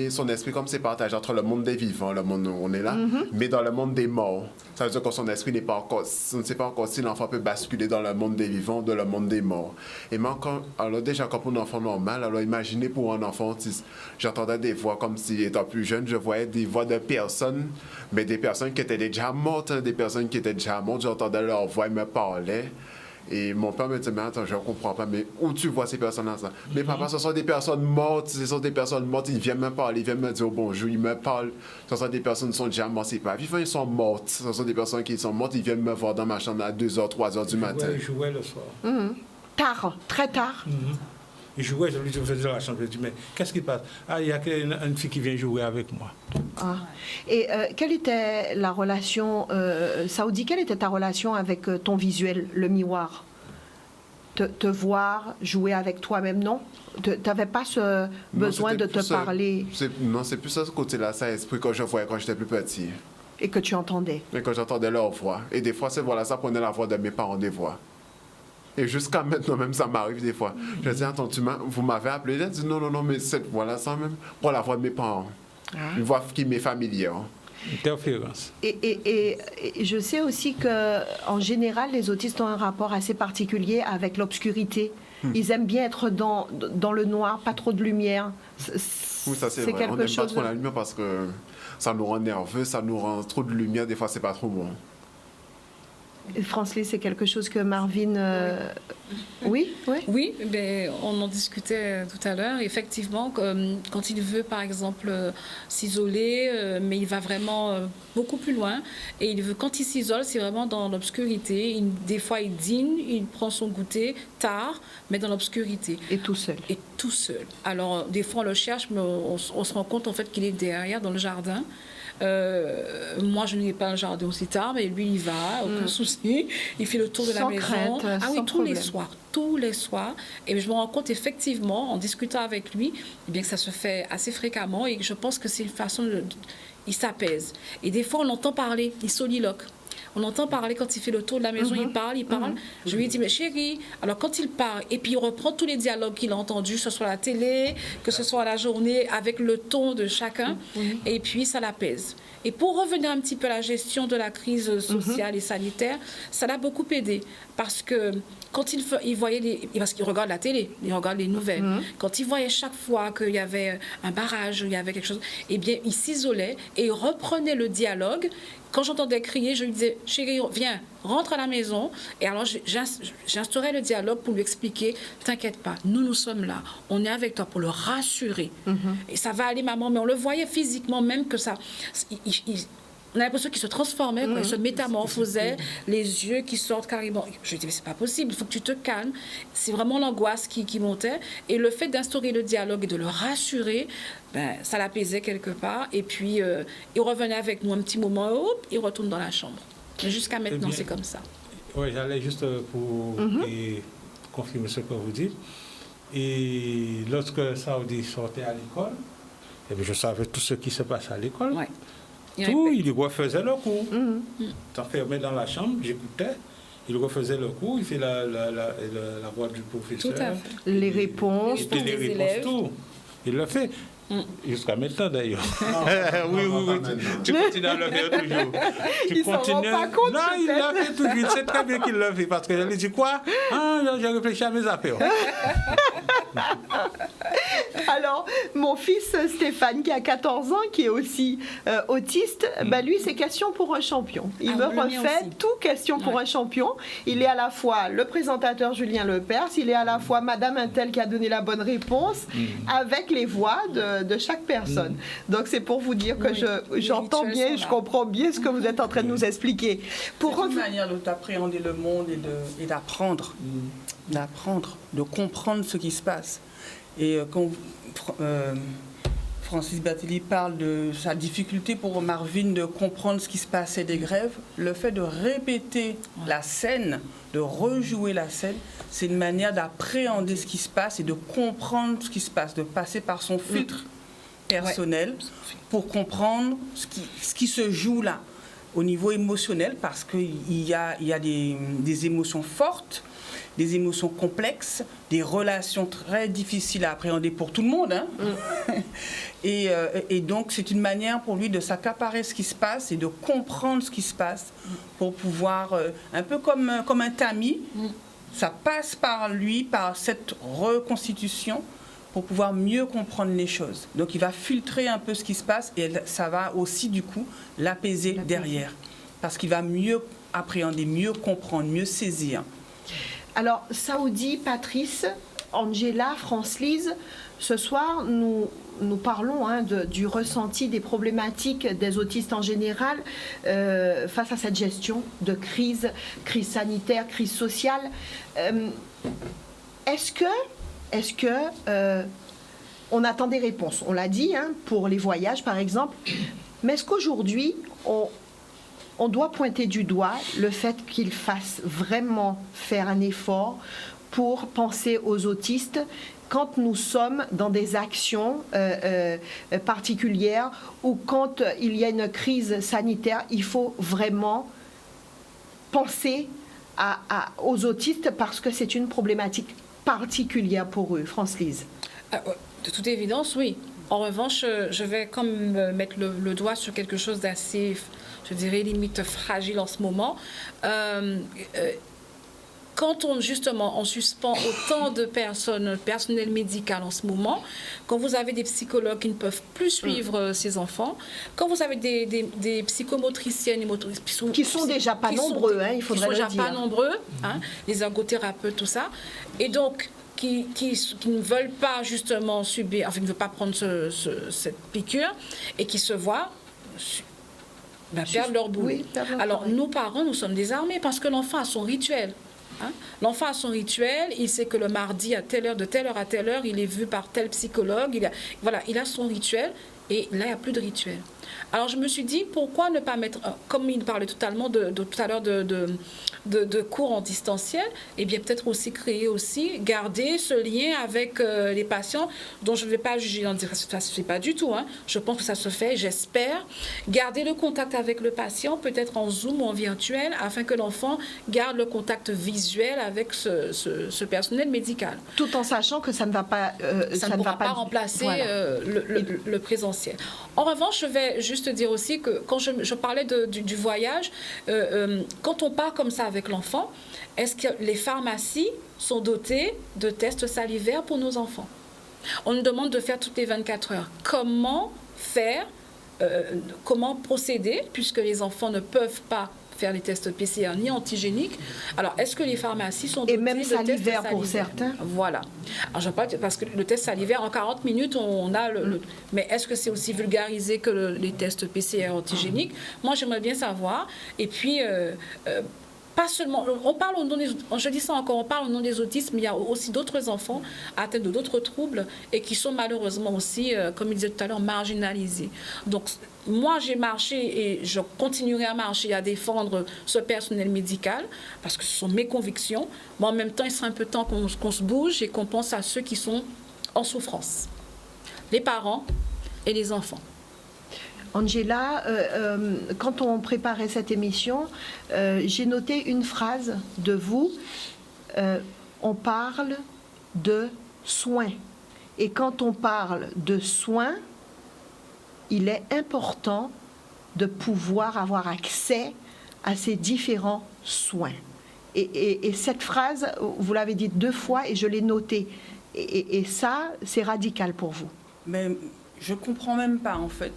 son esprit, comme c'est partagé entre le monde des vivants, le monde où on est là, mais dans le monde des morts. Ça veut dire que son esprit n'est pas encore, on ne sait pas encore si l'enfant peut basculer dans le monde des vivants ou dans le monde des morts. Et moi, alors déjà, comme pour un enfant normal, alors imaginez pour un enfant autiste, j'entendais des voix comme s'il était plus jeune, je voyais des voix de personnes, mais des personnes qui étaient déjà mortes, des personnes qui étaient déjà mortes, j'entendais leur voix, ils me parlaient. Et mon père me dit, mais attends, je ne comprends pas, mais où tu vois ces personnes-là? Ça? Mais papa, ce sont des personnes mortes, ils viennent me parler, ils viennent me dire bonjour, ils me parlent. Ce sont des personnes qui sont déjà mortes, c'est pas vivant, ils sont mortes. Ce sont des personnes qui sont mortes, ils viennent me voir dans ma chambre à 2h, 3h du matin. Ils jouaient le soir. Tard, très tard. Il jouait, je lui disais dans la chambre, je lui dis, mais qu'est-ce qui passe? Ah, il y a une fille qui vient jouer avec moi. Et quelle était la relation, Saoudi, quelle était ta relation avec ton visuel, le miroir? Te voir, jouer avec toi-même, non? Tu n'avais pas ce besoin de te parler? Non, c'est plus ça, ce côté-là, ça esprit que je voyais quand j'étais plus petit. Et que tu entendais? Et quand j'entendais leur voix. Et des fois, ça prenait la voix de mes parents, des voix. Et jusqu'à maintenant, même, ça m'arrive des fois. Je dis, attends, vous m'avez appelé? Il dit, non, mais cette voix-là, ça même, pour la voix de mes parents. Une voix qui m'est familière. Interférence. Et je sais aussi qu'en général, les autistes ont un rapport assez particulier avec l'obscurité. Ils aiment bien être dans le noir, pas trop de lumière. Oui, ça c'est vrai. On n'aime pas trop la lumière parce que ça nous rend nerveux, ça nous rend trop de lumière. Des fois, c'est pas trop bon. Francis, c'est quelque chose que Marvin... Oui, oui. Oui, ben, on en discutait tout à l'heure. Effectivement, quand il veut, par exemple, s'isoler, mais il va vraiment beaucoup plus loin. Et il veut, quand il s'isole, c'est vraiment dans l'obscurité. Des fois, il dîne, il prend son goûter tard, mais dans l'obscurité. Et tout seul. Et tout seul. Alors, des fois, on le cherche, mais on se rend compte en fait qu'il est derrière, dans le jardin. Moi, je n'ai pas un jardin aussi tard, mais lui, il va, aucun souci. Il fait le tour de la maison. Crainte, ah oui, sans tous les problème. soirs. Tous les soirs. Et je me rends compte, effectivement, en discutant avec lui, eh bien, que ça se fait assez fréquemment et je pense que c'est une façon il s'apaise. Et des fois, on l'entend parler, il soliloque. On l'entend parler quand il fait le tour de la maison, il parle. Je lui dis, mais chérie, alors quand il parle, et puis il reprend tous les dialogues qu'il a entendus, que ce soit à la télé, que ce soit à la journée, avec le ton de chacun, et puis ça l'apaise. Et pour revenir un petit peu à la gestion de la crise sociale et sanitaire, ça l'a beaucoup aidé. Parce que quand il voyait parce qu'il regarde la télé, il regarde les nouvelles. Quand il voyait chaque fois qu'il y avait un barrage, il y avait quelque chose, eh bien, il s'isolait et il reprenait le dialogue. Quand j'entendais crier, je lui disais, chérie, viens, rentre à la maison. Et alors, j'instaurais le dialogue pour lui expliquer, t'inquiète pas, nous sommes là. On est avec toi pour le rassurer. Et ça va aller, maman. Mais on le voyait physiquement même que ça... On a l'impression qu'il se transformait, quoi. Il se métamorphosait, les yeux qui sortent carrément. Je lui dis, mais c'est pas possible, il faut que tu te calmes. C'est vraiment l'angoisse qui montait. Et le fait d'instaurer le dialogue et de le rassurer, ben, ça l'apaisait quelque part. Et puis, il revenait avec nous un petit moment, hop, il retourne dans la chambre. Mais jusqu'à maintenant, c'est comme ça. Oui, j'allais juste pour confirmer ce que vous dites. Et lorsque Saoudi sortait à l'école, eh bien, je savais tout ce qui se passait à l'école. Ouais. Tout, il refaisait le cours. T'enfermait dans la chambre, j'écoutais. Il refaisait le cours, il fait la voix du professeur. Tout à fait. Les réponses. Et les réponses, élèves. tout. Il le fait. Jusqu'à maintenant, d'ailleurs. Oui. Tu continues à le faire toujours. Il s'en rend pas compte, Non, il peut-être. le fait toujours. Il sait très bien qu'il le fait. Parce que je lui dis quoi? Ah, j'ai réfléchi à mes affaires. Alors, mon fils Stéphane, qui a 14 ans, qui est aussi autiste, bah, lui, c'est question pour un champion. Il me le mien refait aussi. tout question pour un champion. Il est à la fois le présentateur Julien Lepers, il est à la fois Madame Intel qui a donné la bonne réponse, avec les voix de chaque personne. Donc, c'est pour vous dire que Oui, j'entends les bien, rituels je sont là. comprends bien ce que vous êtes en train de nous expliquer. Pour C'est une revenir... manière d'appréhender le monde et d'apprendre. D'apprendre, de comprendre ce qui se passe. Et quand Francis Batelli parle de sa difficulté pour Marvin de comprendre ce qui se passait des grèves, le fait de répéter la scène, de rejouer la scène, c'est une manière d'appréhender ce qui se passe et de comprendre ce qui se passe, de passer par son filtre personnel pour comprendre ce qui se joue là, au niveau émotionnel, parce qu'il y a des émotions fortes, des émotions complexes, des relations très difficiles à appréhender pour tout le monde. Hein. Et donc, c'est une manière pour lui de s'accaparer ce qui se passe et de comprendre ce qui se passe pour pouvoir, un peu comme un tamis, ça passe par lui, par cette reconstitution, pour pouvoir mieux comprendre les choses. Donc, il va filtrer un peu ce qui se passe et ça va aussi, du coup, l'apaiser derrière. Parce qu'il va mieux appréhender, mieux comprendre, mieux saisir. Alors, Saoudi, Patrice, Angela, France-Lise, ce soir, nous parlons du ressenti des problématiques des autistes en général face à cette gestion de crise sanitaire, crise sociale. Est-ce que on attend des réponses? On l'a dit, pour les voyages, par exemple. Mais est-ce qu'aujourd'hui, on doit pointer du doigt le fait qu'ils fassent vraiment faire un effort pour penser aux autistes quand nous sommes dans des actions particulières ou quand il y a une crise sanitaire, il faut vraiment penser aux autistes parce que c'est une problématique particulière pour eux. France-Lise. De toute évidence, oui. En revanche, je vais comme mettre le doigt sur quelque chose d'assez, je dirais, limite fragile en ce moment. quand on suspend autant de personnel médical en ce moment, quand vous avez des psychologues qui ne peuvent plus suivre ces enfants, quand vous avez des psychomotriciennes et motrices qui sont déjà pas nombreux, il faudrait le dire. Qui sont déjà pas nombreux, les ergothérapeutes, tout ça, et donc qui ne veulent pas justement subir, enfin, qui ne veulent pas prendre cette piqûre et qui se voient perdre leur boulot. Oui, alors, nous, parents, nous sommes désarmés parce que l'enfant a son rituel. L'enfant a son rituel, il sait que le mardi, à telle heure, de telle heure à telle heure, il est vu par tel psychologue. Il a son rituel et là, il n'y a plus de rituel. Alors, je me suis dit, pourquoi ne pas mettre, comme il parlait tout à l'heure de cours en distanciel, et bien peut-être aussi garder ce lien avec les patients, dont je ne vais pas juger, ça ne se fait pas du tout. Je pense que ça se fait, j'espère. Garder le contact avec le patient, peut-être en Zoom ou en virtuel, afin que l'enfant garde le contact visuel avec ce personnel médical. Tout en sachant que ça ne va pas... ça ne pourra pas remplacer le présentiel. En revanche, je vais juste dire aussi que quand je parlais du voyage, quand on part comme ça avec l'enfant, est-ce que les pharmacies sont dotées de tests salivaires pour nos enfants? On nous demande de faire toutes les 24 heures. Comment faire, comment procéder, puisque les enfants ne peuvent pas faire les tests PCR ni antigéniques. Alors, est-ce que les pharmacies sont dotées de tests salivaires pour certains? Voilà. Alors, je parle parce que le test salivaire, en 40 minutes, on a mais est-ce que c'est aussi vulgarisé que les tests PCR antigéniques? Moi, j'aimerais bien savoir. Et puis, pas seulement, on parle au nom des, je dis ça encore, on parle au nom des autistes, mais il y a aussi d'autres enfants atteints de d'autres troubles et qui sont malheureusement aussi, comme il disait tout à l'heure, marginalisés. Donc, moi, j'ai marché et je continuerai à marcher, à défendre ce personnel médical parce que ce sont mes convictions. Mais en même temps, il serait un peu temps qu'on se bouge et qu'on pense à ceux qui sont en souffrance. Les parents et les enfants. Angela, quand on préparait cette émission, j'ai noté une phrase de vous. On parle de soins. Et quand on parle de soins, il est important de pouvoir avoir accès à ces différents soins. Et cette phrase, vous l'avez dite 2 fois et je l'ai notée. Et ça, c'est radical pour vous. Mais je ne comprends même pas, en fait.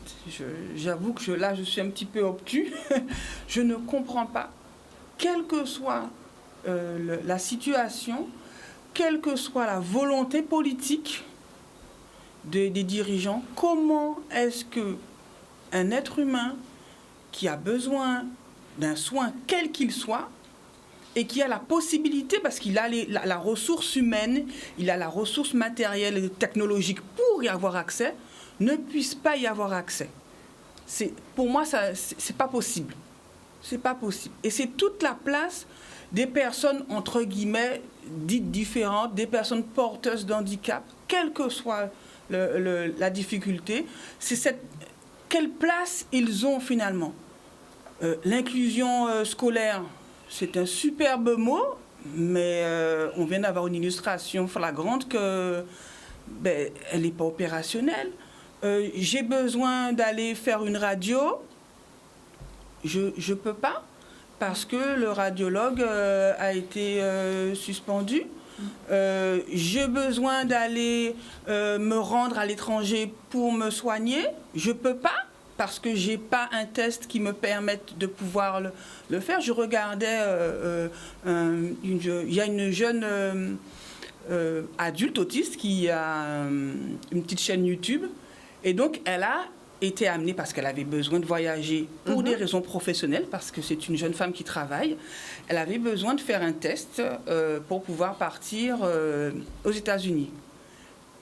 J'avoue que là, je suis un petit peu obtus. Je ne comprends pas. Quelle que soit la situation, quelle que soit la volonté politique des dirigeants, comment est-ce qu'un être humain qui a besoin d'un soin, quel qu'il soit, et qui a la possibilité, parce qu'il a la ressource humaine, il a la ressource matérielle et technologique pour y avoir accès, ne puisse pas y avoir accès. Pour moi, c'est pas possible. C'est pas possible. Et c'est toute la place des personnes, entre guillemets, dites différentes, des personnes porteuses d'handicap, quelle que soit la difficulté, c'est quelle place ils ont finalement. L'inclusion scolaire, c'est un superbe mot, mais on vient d'avoir une illustration flagrante que elle n'est pas opérationnelle. J'ai besoin d'aller faire une radio, je ne peux pas, parce que le radiologue a été suspendu. J'ai besoin d'aller me rendre à l'étranger pour me soigner, je ne peux pas, parce que je n'ai pas un test qui me permette de pouvoir le faire. Je regardais, il y a une jeune adulte autiste qui a une petite chaîne YouTube, et donc elle a été amenée parce qu'elle avait besoin de voyager pour des raisons professionnelles, parce que c'est une jeune femme qui travaille. Elle avait besoin de faire un test pour pouvoir partir aux États-Unis.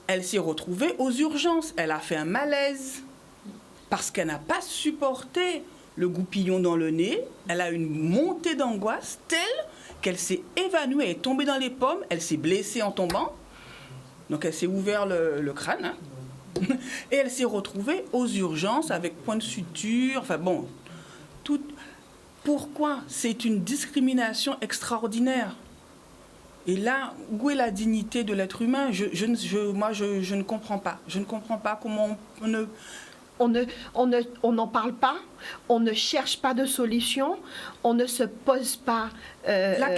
Elle s'est retrouvée aux urgences. Elle a fait un malaise parce qu'elle n'a pas supporté le goupillon dans le nez. Elle a une montée d'angoisse telle qu'elle s'est évanouie. Elle est tombée dans les pommes. Elle s'est blessée en tombant. Donc elle s'est ouvert le crâne. Hein. Et elle s'est retrouvée aux urgences avec point de suture. Enfin bon, tout. Pourquoi? C'est une discrimination extraordinaire. Et là, où est la dignité de l'être humain? Moi, je ne comprends pas. Je ne comprends pas comment on n'en parle pas, on ne cherche pas de solution, on ne se pose pas la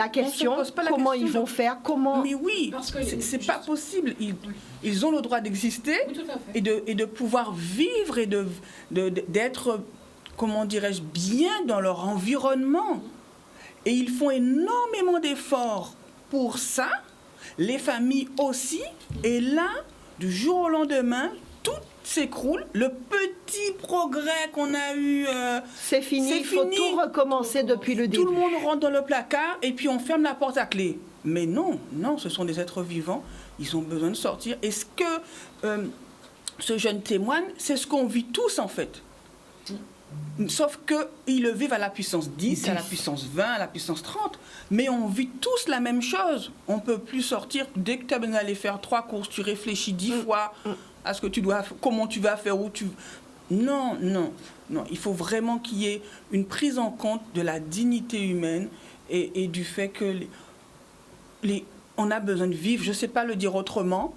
question, comment ils vont faire, comment... Mais oui, parce que c'est pas possible. Ils ont le droit d'exister et de pouvoir vivre et d'être, comment dirais-je, bien dans leur environnement. Et ils font énormément d'efforts pour ça, les familles aussi, et là, du jour au lendemain, tout s'écroule. Le petit progrès qu'on a eu... c'est fini, il faut tout recommencer depuis le début. Tout le monde rentre dans le placard et puis on ferme la porte à clé. Mais non, ce sont des êtres vivants, ils ont besoin de sortir. Et ce que ce jeune témoigne, c'est ce qu'on vit tous en fait. Sauf qu'ils le vivent à la puissance 10, à la puissance 20, à la puissance 30. Mais on vit tous la même chose. On ne peut plus sortir. Dès que tu as besoin d'aller faire 3 courses, tu réfléchis 10 fois à ce que tu dois, comment tu vas faire, où tu... Non. Il faut vraiment qu'il y ait une prise en compte de la dignité humaine et du fait que on a besoin de vivre. Je ne sais pas le dire autrement.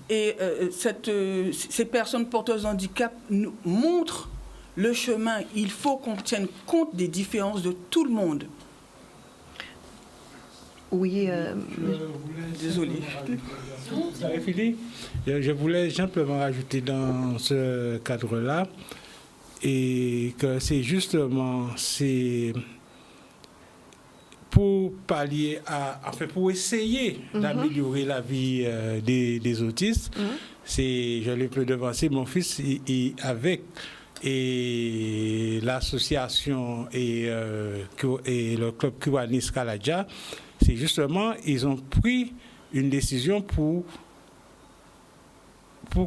Et ces personnes porteuses de handicap nous montrent le chemin. Il faut qu'on tienne compte des différences de tout le monde. Oui, désolé. Vous avez fini? Je voulais simplement rajouter dans ce cadre-là et que c'est justement pour pallier pour essayer d'améliorer la vie des autistes. Je l'ai peu devancé, mon fils avec l'association et le club Kiwanis Kaladja, c'est justement, ils ont pris une décision pour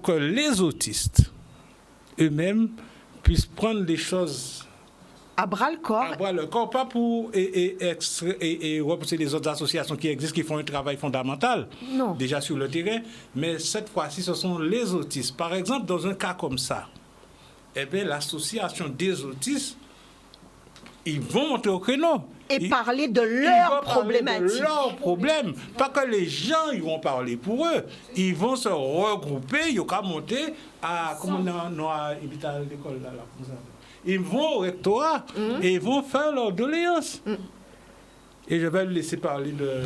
que les autistes eux-mêmes puissent prendre des choses à bras le corps, pas pour repousser les autres associations qui existent, qui font un travail fondamental, déjà sur le terrain, mais cette fois-ci, ce sont les autistes. Par exemple, dans un cas comme ça, l'association des autistes, ils vont monter au créneau. Et parler de leurs problématiques. De leurs problèmes. Pas que les gens ils vont parler pour eux. Ils vont se regrouper, ils vont monter à... Comment on a l'école là, ils vont au rectorat et ils vont faire leur doléance. Et je vais le laisser parler de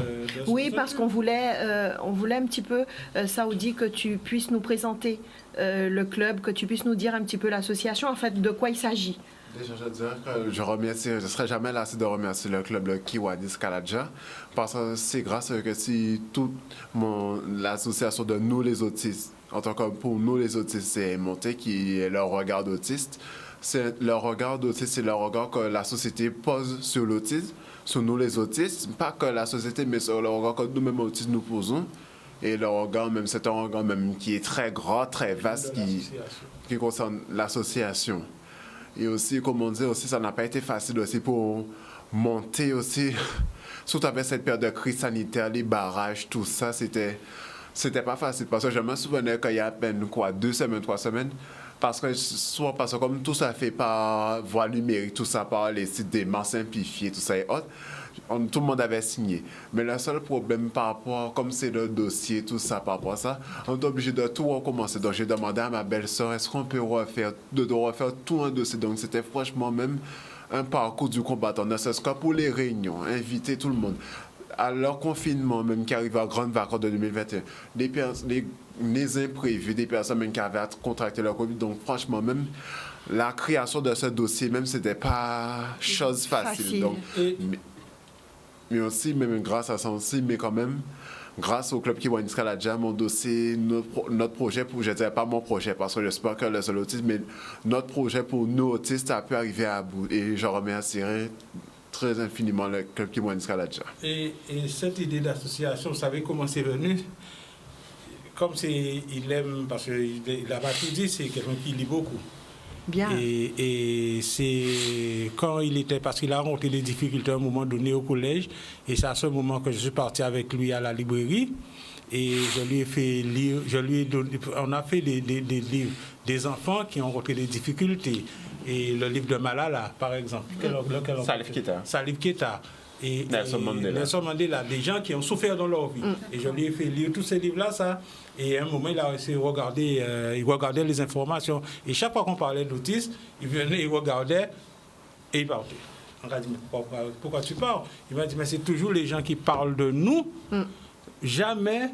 oui, parce qu'on voulait un petit peu, Saoudi, que tu puisses nous présenter le club, que tu puisses nous dire un petit peu l'association, en fait, de quoi il s'agit. Déjà, je dirais que je ne serai jamais lassé de remercier le club le Kiwanis Kaladja, parce que c'est grâce à eux que si toute l'association de nous les autistes, en tant que pour nous les autistes, c'est monté, qui est leur regard d'autiste. C'est leur regard d'autiste, c'est le regard que la société pose sur l'autisme, sur nous les autistes, pas que la société, mais sur le regard que nous-mêmes autistes nous posons. Et le regard même, c'est un regard même qui est très grand, très vaste, qui concerne l'association. Et aussi, comme on dit aussi, ça n'a pas été facile aussi pour monter aussi, surtout avec cette période de crise sanitaire, les barrages, tout ça, c'était pas facile. Parce que je me souvenais qu'il y a à peine 2 semaines, 3 semaines, parce que comme tout ça fait par voie numérique, tout ça par les sites dément simplifiés, tout ça et autres, tout le monde avait signé. Mais le seul problème par rapport, comme c'est le dossier, tout ça, par rapport à ça, on est obligé de tout recommencer. Donc j'ai demandé à ma belle-sœur, est-ce qu'on peut refaire tout un dossier. Donc c'était franchement même un parcours du combattant, ne serait-ce que pour les réunions, inviter tout le monde. À leur confinement, même qui arrive à grande vacances de 2021, les imprévus, des personnes même qui avaient contracté le Covid. Donc franchement, même la création de ce dossier, même c'était pas chose facile. Donc, mais aussi, même grâce à ça aussi, mais quand même, grâce au club Kiwanis Kaladja, mon dossier, notre projet, je ne dirais pas mon projet, parce que j'espère que le seul autisme, mais notre projet pour nous autistes a pu arriver à bout. Et je remercierai très infiniment le club Kiwanis Kaladja. Et cette idée d'association, vous savez comment c'est venu? Comme il aime, parce qu'il n'a pas tout dit, c'est quelqu'un qui lit beaucoup. Bien. Et c'est quand parce qu'il a rencontré des difficultés à un moment donné au collège, et c'est à ce moment que je suis parti avec lui à la librairie, et je lui ai fait lire, on a fait des livres des enfants qui ont rencontré des difficultés, et le livre de Malala, par exemple. Salif Keita. Salif Keita. Et Nelson Mandela, des gens qui ont souffert dans leur vie. Et je lui ai fait lire tous ces livres-là, ça. Et à un moment, il a essayé de regarder, il regardait les informations. Et chaque fois qu'on parlait d'autisme, il venait, il regardait et il partait. On a dit, mais pourquoi tu parles? Il m'a dit, mais c'est toujours les gens qui parlent de nous, jamais,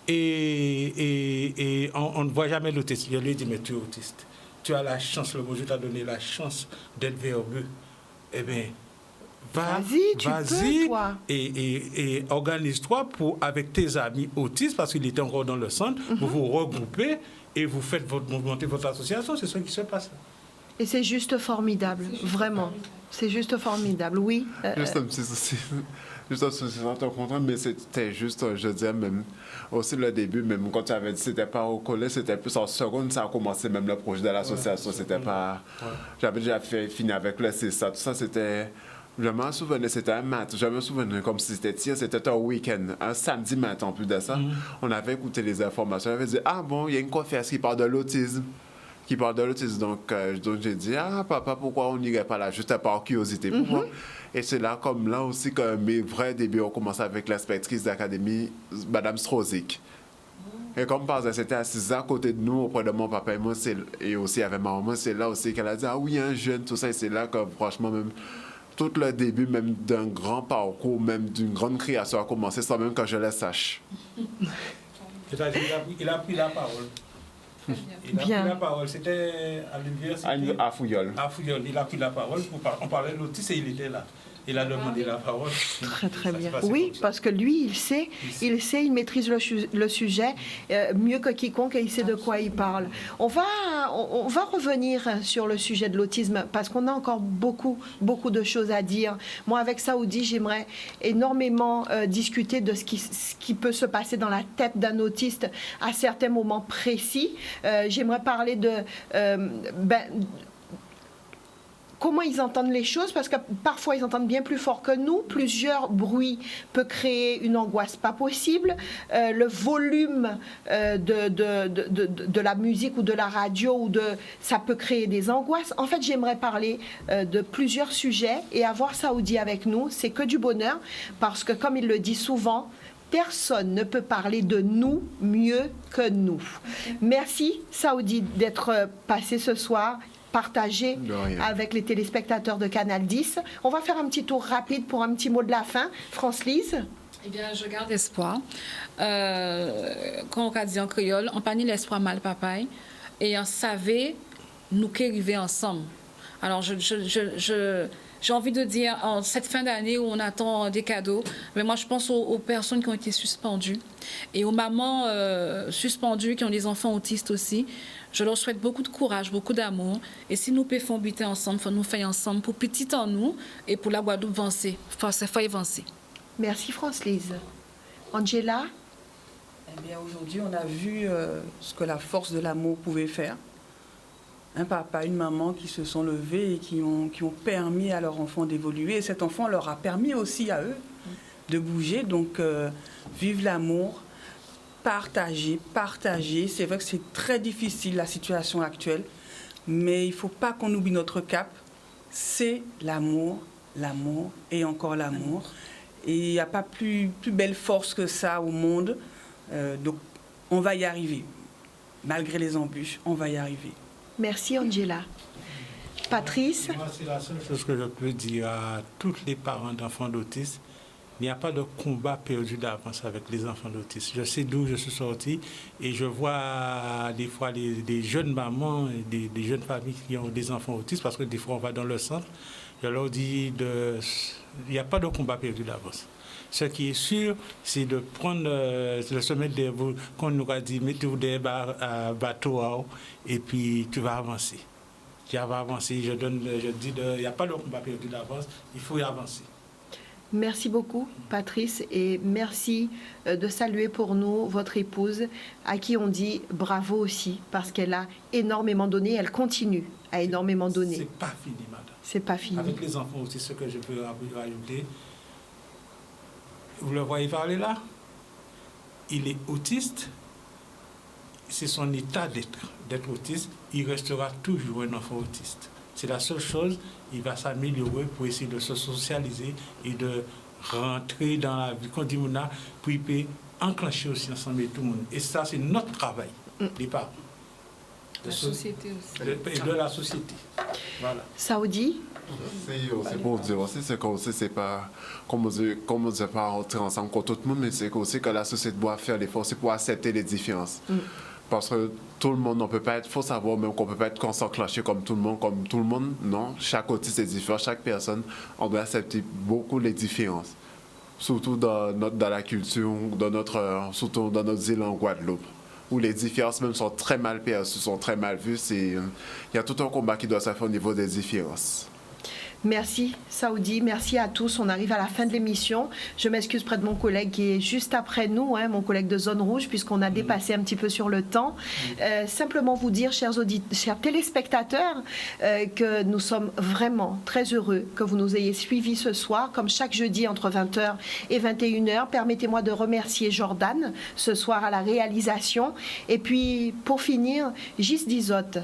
et on ne voit jamais l'autisme. Je lui ai dit, mais tu es autiste. Tu as la chance, le Dieu t'a donné la chance d'être verbeux. Eh bien, vas-y toi. Et organise-toi avec tes amis autistes, parce qu'il était encore dans le centre, vous vous regroupez et vous faites monter votre association. C'est ce qui se passe. Et c'est juste formidable, vraiment. C'est juste formidable, oui. Juste un petit souci. Juste un souci, mais c'était juste, je dirais même, aussi le début, même quand tu avais dit c'était pas au collège, c'était plus en seconde, ça a commencé même le projet de l'association. C'était pas. J'avais déjà fini avec le CSA, tout ça, c'était. Je me souvenais, c'était un matin. Je me souvenais comme si c'était un week-end, un samedi matin en plus de ça. On avait écouté les informations, on avait dit, ah bon, il y a une conférence qui parle de l'autisme. Donc j'ai dit, ah papa, pourquoi on n'irait pas là, juste par curiosité. Pourquoi? Et c'est là, comme là aussi, que mes vrais débuts ont commencé avec l'inspectrice d'académie, Madame Strozik. Et comme par exemple, c'était assise à côté de nous, auprès de mon papa et moi, et aussi avec ma maman, c'est là aussi qu'elle a dit, ah oui, un jeune, tout ça, et c'est là que franchement, même tout le début même d'un grand parcours, même d'une grande création a commencé sans même que je le sache. C'est-à-dire, il a pris la parole. Il a pris la parole, c'était à l'université. À Fouillol. À Fouillol, il a pris la parole, on parlait de l'autisme et il était là. Il a demandé la parole. Très, très bien. Oui, parce que lui, il maîtrise le sujet mieux que quiconque et il sait de quoi il parle. On va revenir sur le sujet de l'autisme parce qu'on a encore beaucoup de choses à dire. Moi, avec Saoudi, j'aimerais énormément discuter de ce qui peut se passer dans la tête d'un autiste à certains moments précis. J'aimerais parler de... comment ils entendent les choses, parce que parfois ils entendent bien plus fort que nous. Plusieurs bruits peuvent créer une angoisse pas possible. Le volume de la musique ou de la radio, ça peut créer des angoisses. En fait, j'aimerais parler de plusieurs sujets et avoir Saoudi avec nous. C'est que du bonheur, parce que comme il le dit souvent, personne ne peut parler de nous mieux que nous. Merci Saoudi d'être passé ce soir, partagé avec les téléspectateurs de Canal 10. On va faire un petit tour rapide pour un petit mot de la fin. France-Lise? Eh bien, je garde espoir. Quand on a dit en créole, on parle l'espoir mal papaye et on savait nous qui arriver ensemble. Alors, j'ai envie de dire, en cette fin d'année où on attend des cadeaux, mais moi je pense aux personnes qui ont été suspendues et aux mamans suspendues qui ont des enfants autistes aussi. Je leur souhaite beaucoup de courage, beaucoup d'amour. Et si nous pouvons buter ensemble, il faut nous faire ensemble pour petit en nous et pour la Guadeloupe avancer. Il faut avancer. Merci France-Lise. Angela? Eh bien, aujourd'hui, on a vu ce que la force de l'amour pouvait faire. Un papa, une maman qui se sont levés et qui ont permis à leur enfant d'évoluer. Et cet enfant leur a permis aussi à eux de bouger. Donc, vive l'amour. Partager. C'est vrai que c'est très difficile la situation actuelle, mais il ne faut pas qu'on oublie notre cap. C'est l'amour et encore l'amour. Et il n'y a pas plus belle force que ça au monde. Donc on va y arriver. Malgré les embûches, on va y arriver. Merci Angela. Patrice? Moi, c'est la seule chose que je peux dire à tous les parents d'enfants d'autisme. Il n'y a pas de combat perdu d'avance avec les enfants d'autisme. Je sais d'où je suis sorti et je vois des fois des jeunes mamans, des jeunes familles qui ont des enfants autistes, parce que des fois on va dans le centre, je leur dis il n'y a pas de combat perdu d'avance. Ce qui est sûr, c'est de prendre, de se mettre des, qu'on nous a dit, mettez-vous des bateaux et puis tu vas avancer. Tu vas avancer. Je dis, il n'y a pas de combat perdu d'avance, il faut y avancer. Merci beaucoup, Patrice, et merci de saluer pour nous votre épouse, à qui on dit bravo aussi, parce qu'elle a énormément donné, elle continue à énormément donner. C'est pas fini, madame. C'est pas fini. Avec les enfants aussi, ce que je peux rajouter, vous le voyez parler là? Il est autiste, c'est son état d'être autiste, il restera toujours un enfant autiste. C'est la seule chose, il va s'améliorer pour essayer de se socialiser et de rentrer dans la vie qu'on dit, puis il peut enclencher aussi ensemble tout le monde. Et ça, c'est notre travail, les parents. La société aussi. Et de la société. Voilà. Saoudi? C'est pour dire aussi, c'est qu'aussi, c'est pas, comme on dit, pas rentrer ensemble contre tout le monde, mais c'est aussi que la société doit faire l'effort, c'est pour accepter les différences. Parce que tout le monde, on peut pas être, faut savoir même qu'on peut pas être s'enclencher comme tout le monde, non. Chaque autiste est différent, chaque personne, on doit accepter beaucoup les différences. Surtout dans la culture, surtout dans notre île en Guadeloupe, où les différences même sont très mal perçues, sont très mal vues. Il y a tout un combat qui doit se faire au niveau des différences. Merci Saoudi, merci à tous. On arrive à la fin de l'émission. Je m'excuse près de mon collègue qui est juste après nous, mon collègue de Zone Rouge, puisqu'on a dépassé un petit peu sur le temps. Simplement vous dire, chers téléspectateurs, que nous sommes vraiment très heureux que vous nous ayez suivis ce soir, comme chaque jeudi entre 20h et 21h. Permettez-moi de remercier Jordan ce soir à la réalisation. Et puis, pour finir, Gis Dizot,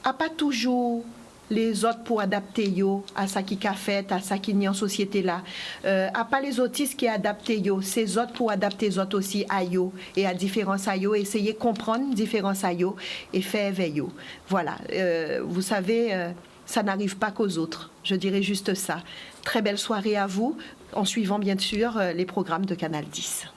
a pas toujours les autres pour adapter yo à ça qui a fait, à ça qui n'y en société là. À pas les autistes qui adaptent yo, ces autres pour adapter les autres aussi à yo et à différence à yo, essayer de comprendre différence à yo et faire éveil yo. Voilà, vous savez, ça n'arrive pas qu'aux autres. Je dirais juste ça. Très belle soirée à vous, en suivant bien sûr les programmes de Canal 10.